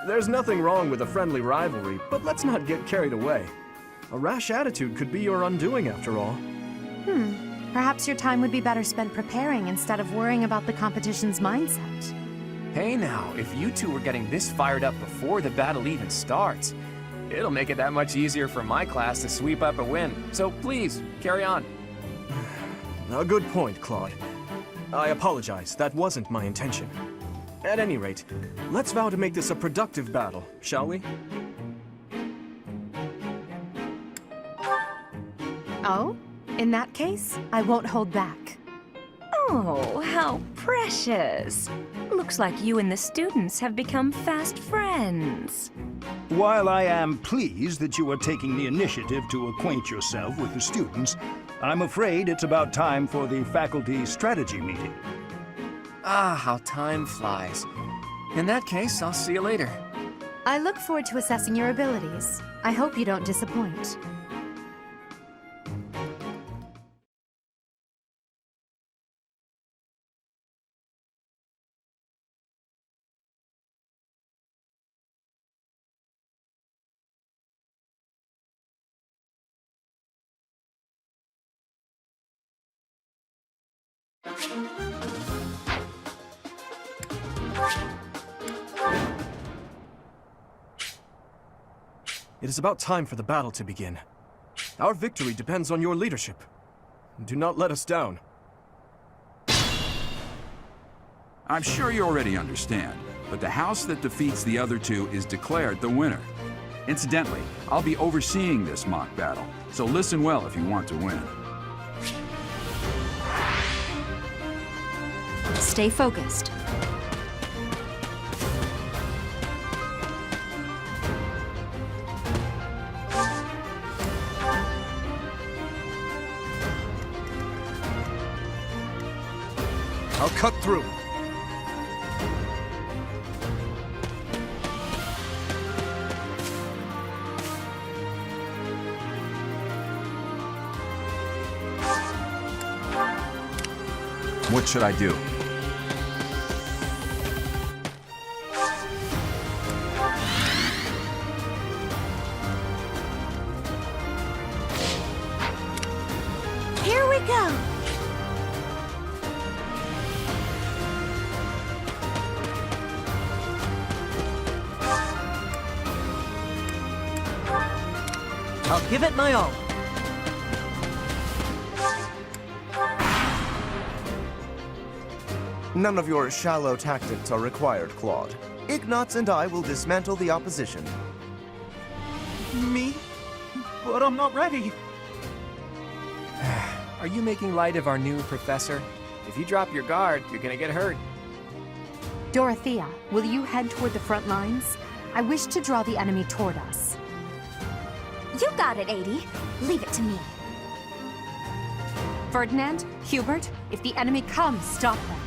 There's nothing wrong with a friendly rivalry, but let's not get carried away. A rash attitude could be your undoing after all. Perhaps your time would be better spent preparing instead of worrying about the competition's mindset. Hey now, if you two were getting this fired up before the battle even starts, it'll make it that much easier for my class to sweep up a win. So please, carry on. A good point, Claude. I apologize, that wasn't my intention. At any rate, let's vow to make this a productive battle, shall we? Oh? In that case, I won't hold back. Oh, how precious. Looks like you and the students have become fast friends. While I am pleased that you are taking the initiative to acquaint yourself with the students, I'm afraid it's about time for the faculty strategy meeting. Ah, how time flies. In that case, I'll see you later. I look forward to assessing your abilities. I hope you don't disappoint. It is about time for the battle to begin. Our victory depends on your leadership. Do not let us down. I'm sure you already understand, but the house that defeats the other two is declared the winner. Incidentally, I'll be overseeing this mock battle, so listen well if you want to win. Stay focused. I'll cut through. What should I do? Here we go! I'll give it my all. None of your shallow tactics are required, Claude. Ignatz and I will dismantle the opposition. Me? But I'm not ready. Are you making light of our new professor? If you drop your guard, you're gonna get hurt. Dorothea, will you head toward the front lines? I wish to draw the enemy toward us. You got it, 80. Leave it to me. Ferdinand, Hubert, if the enemy comes, stop them.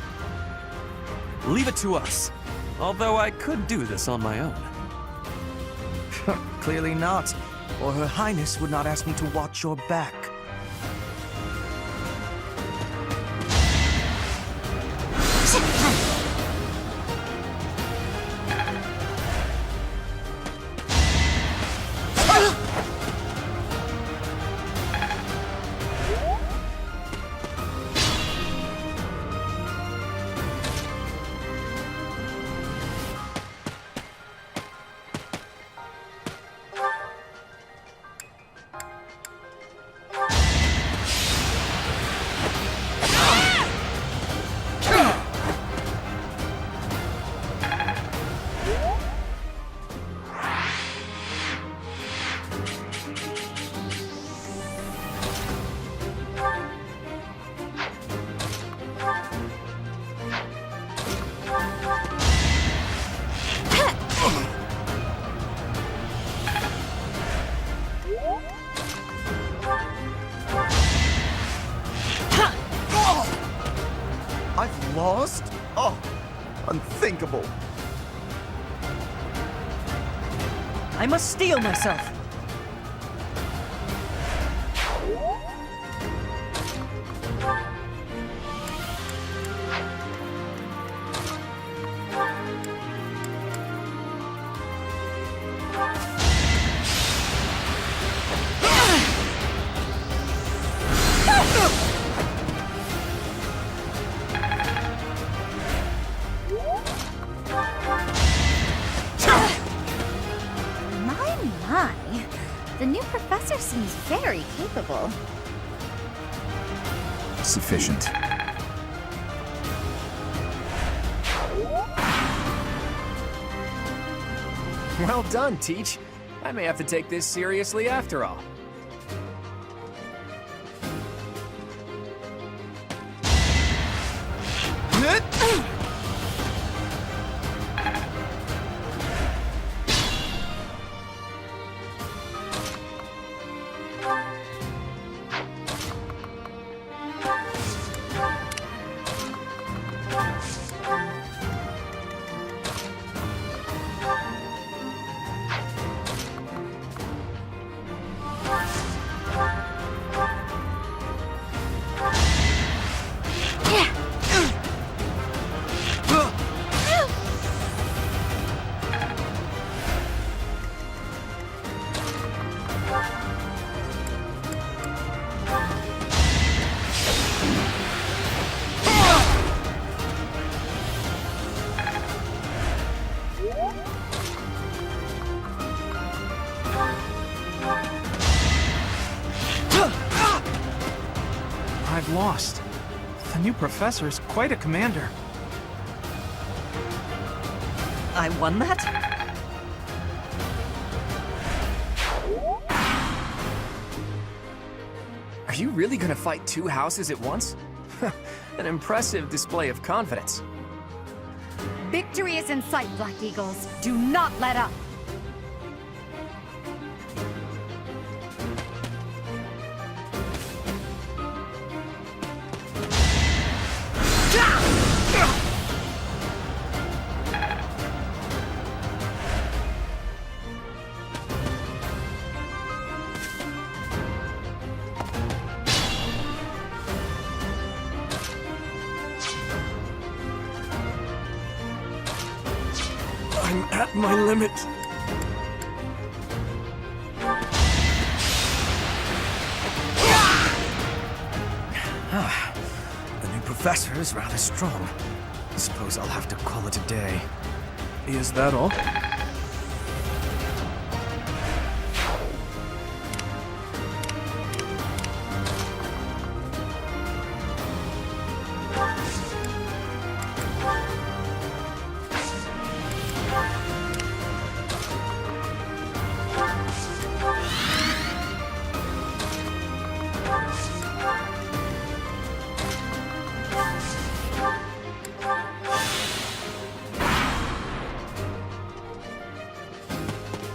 Leave it to us. Although I could do this on my own. Clearly not, or Her Highness would not ask me to watch your back. Oh, unthinkable. I must steel myself. My. The new professor seems very capable. Sufficient. Well done, Teach. I may have to take this seriously after all. I've lost. The new professor is quite a commander. I won that? Are you really gonna fight two houses at once? An impressive display of confidence. Victory is in sight, Black Eagles. Do not let up. I'm at my limit. The new professor is rather strong. I suppose I'll have to call it a day. Is that all?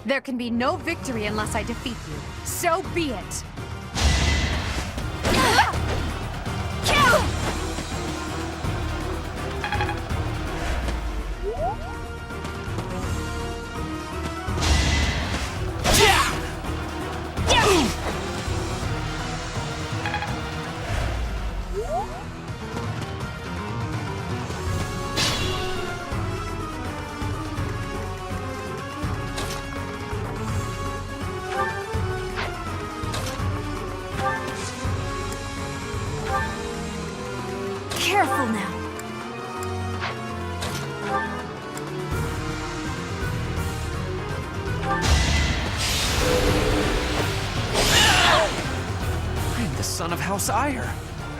There can be no victory unless I defeat you. So be it. Careful now. I'm the son of House Ire.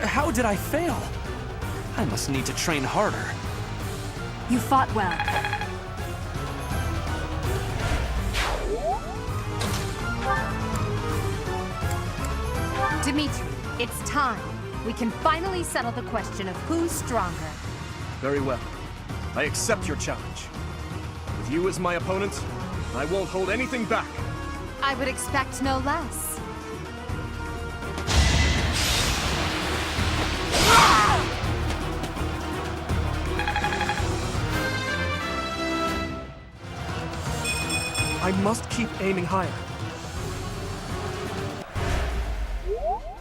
How did I fail? I must need to train harder. You fought well. Dimitri, it's time. We can finally settle the question of who's stronger. Very well. I accept your challenge. With you as my opponent, I won't hold anything back. I would expect no less. I must keep aiming higher.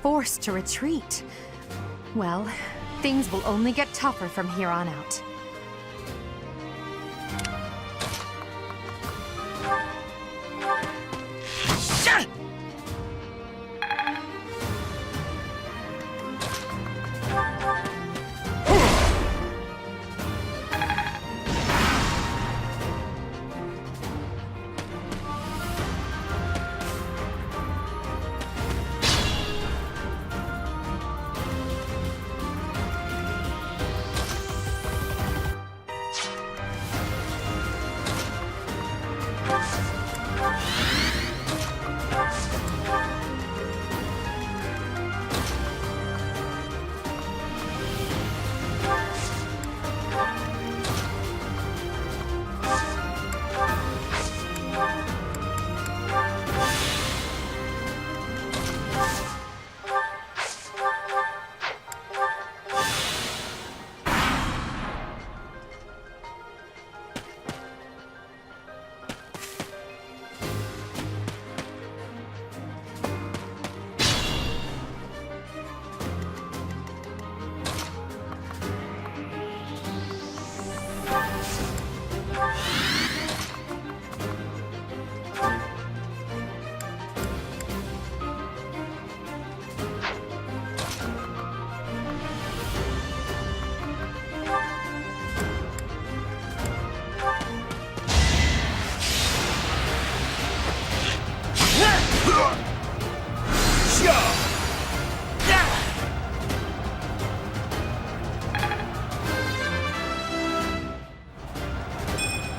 Forced to retreat. Well, things will only get tougher from here on out.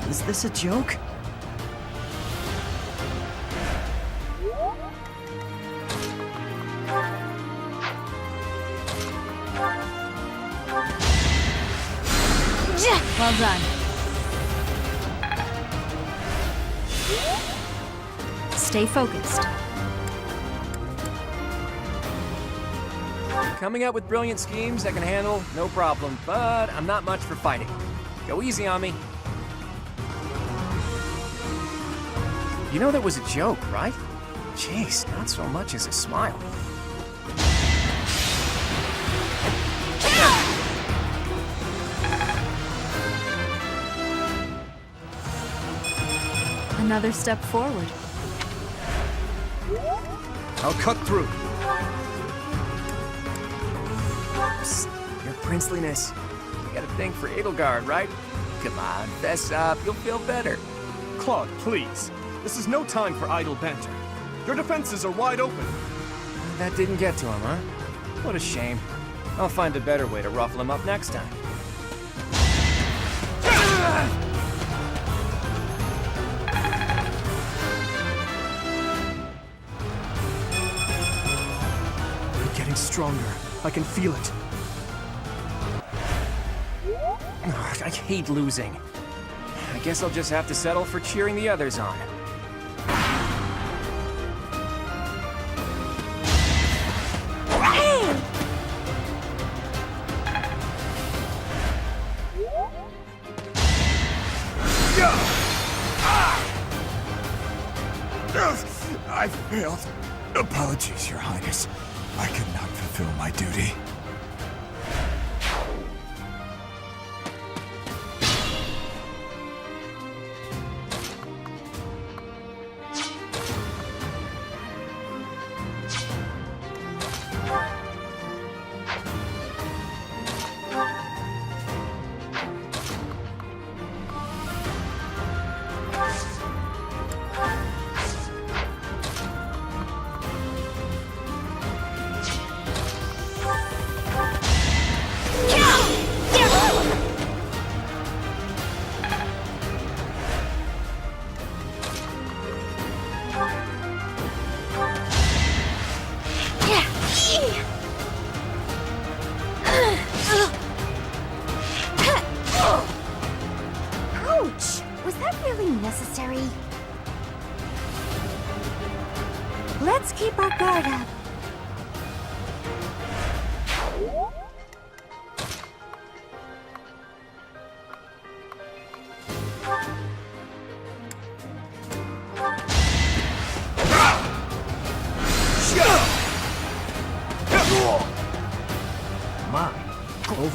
Is this a joke? Well done. Stay focused. Coming up with brilliant schemes I can handle, no problem, but I'm not much for fighting. Go easy on me. You know that was a joke, right? Jeez, not so much as a smile. Another step forward. I'll cut through. Psst, your princeliness. You got a thing for Edelgard, right? Come on, fess up, you'll feel better. Claude, please. This is no time for idle banter. Your defenses are wide open. That didn't get to him, huh? What a shame. I'll find a better way to ruffle him up next time. I'm getting stronger. I can feel it. Ugh, I hate losing. I guess I'll just have to settle for cheering the others on. I failed. Apologies, Your Highness. I could not fulfill my duty. Ouch! Was that really necessary? Let's keep our guard up.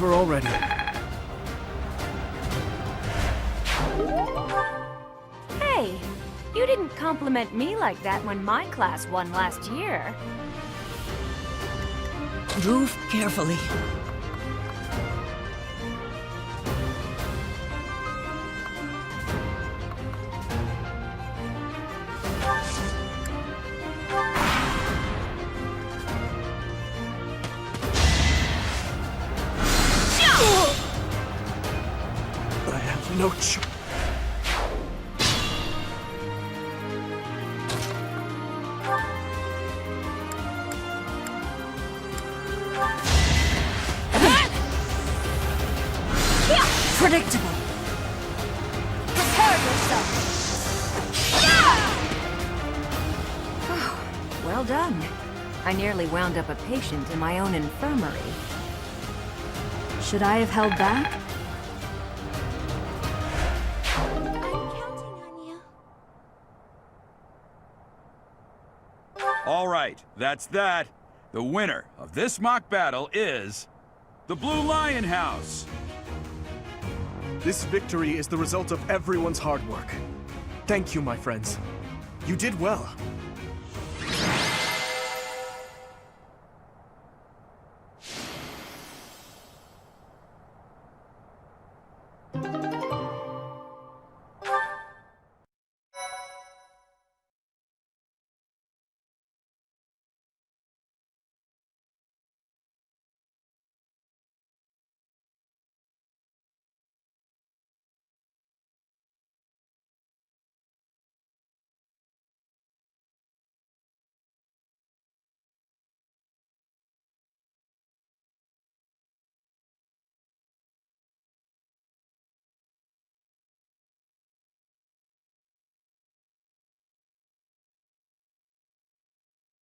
over already. Hey, you didn't compliment me like that when my class won last year. Move carefully. I have no choice. Predictable. Prepare yourself. Well done. I nearly wound up a patient in my own infirmary. Should I have held back? All right, that's that. The winner of this mock battle is the Blue Lion House. This victory is the result of everyone's hard work. Thank you, my friends. You did well.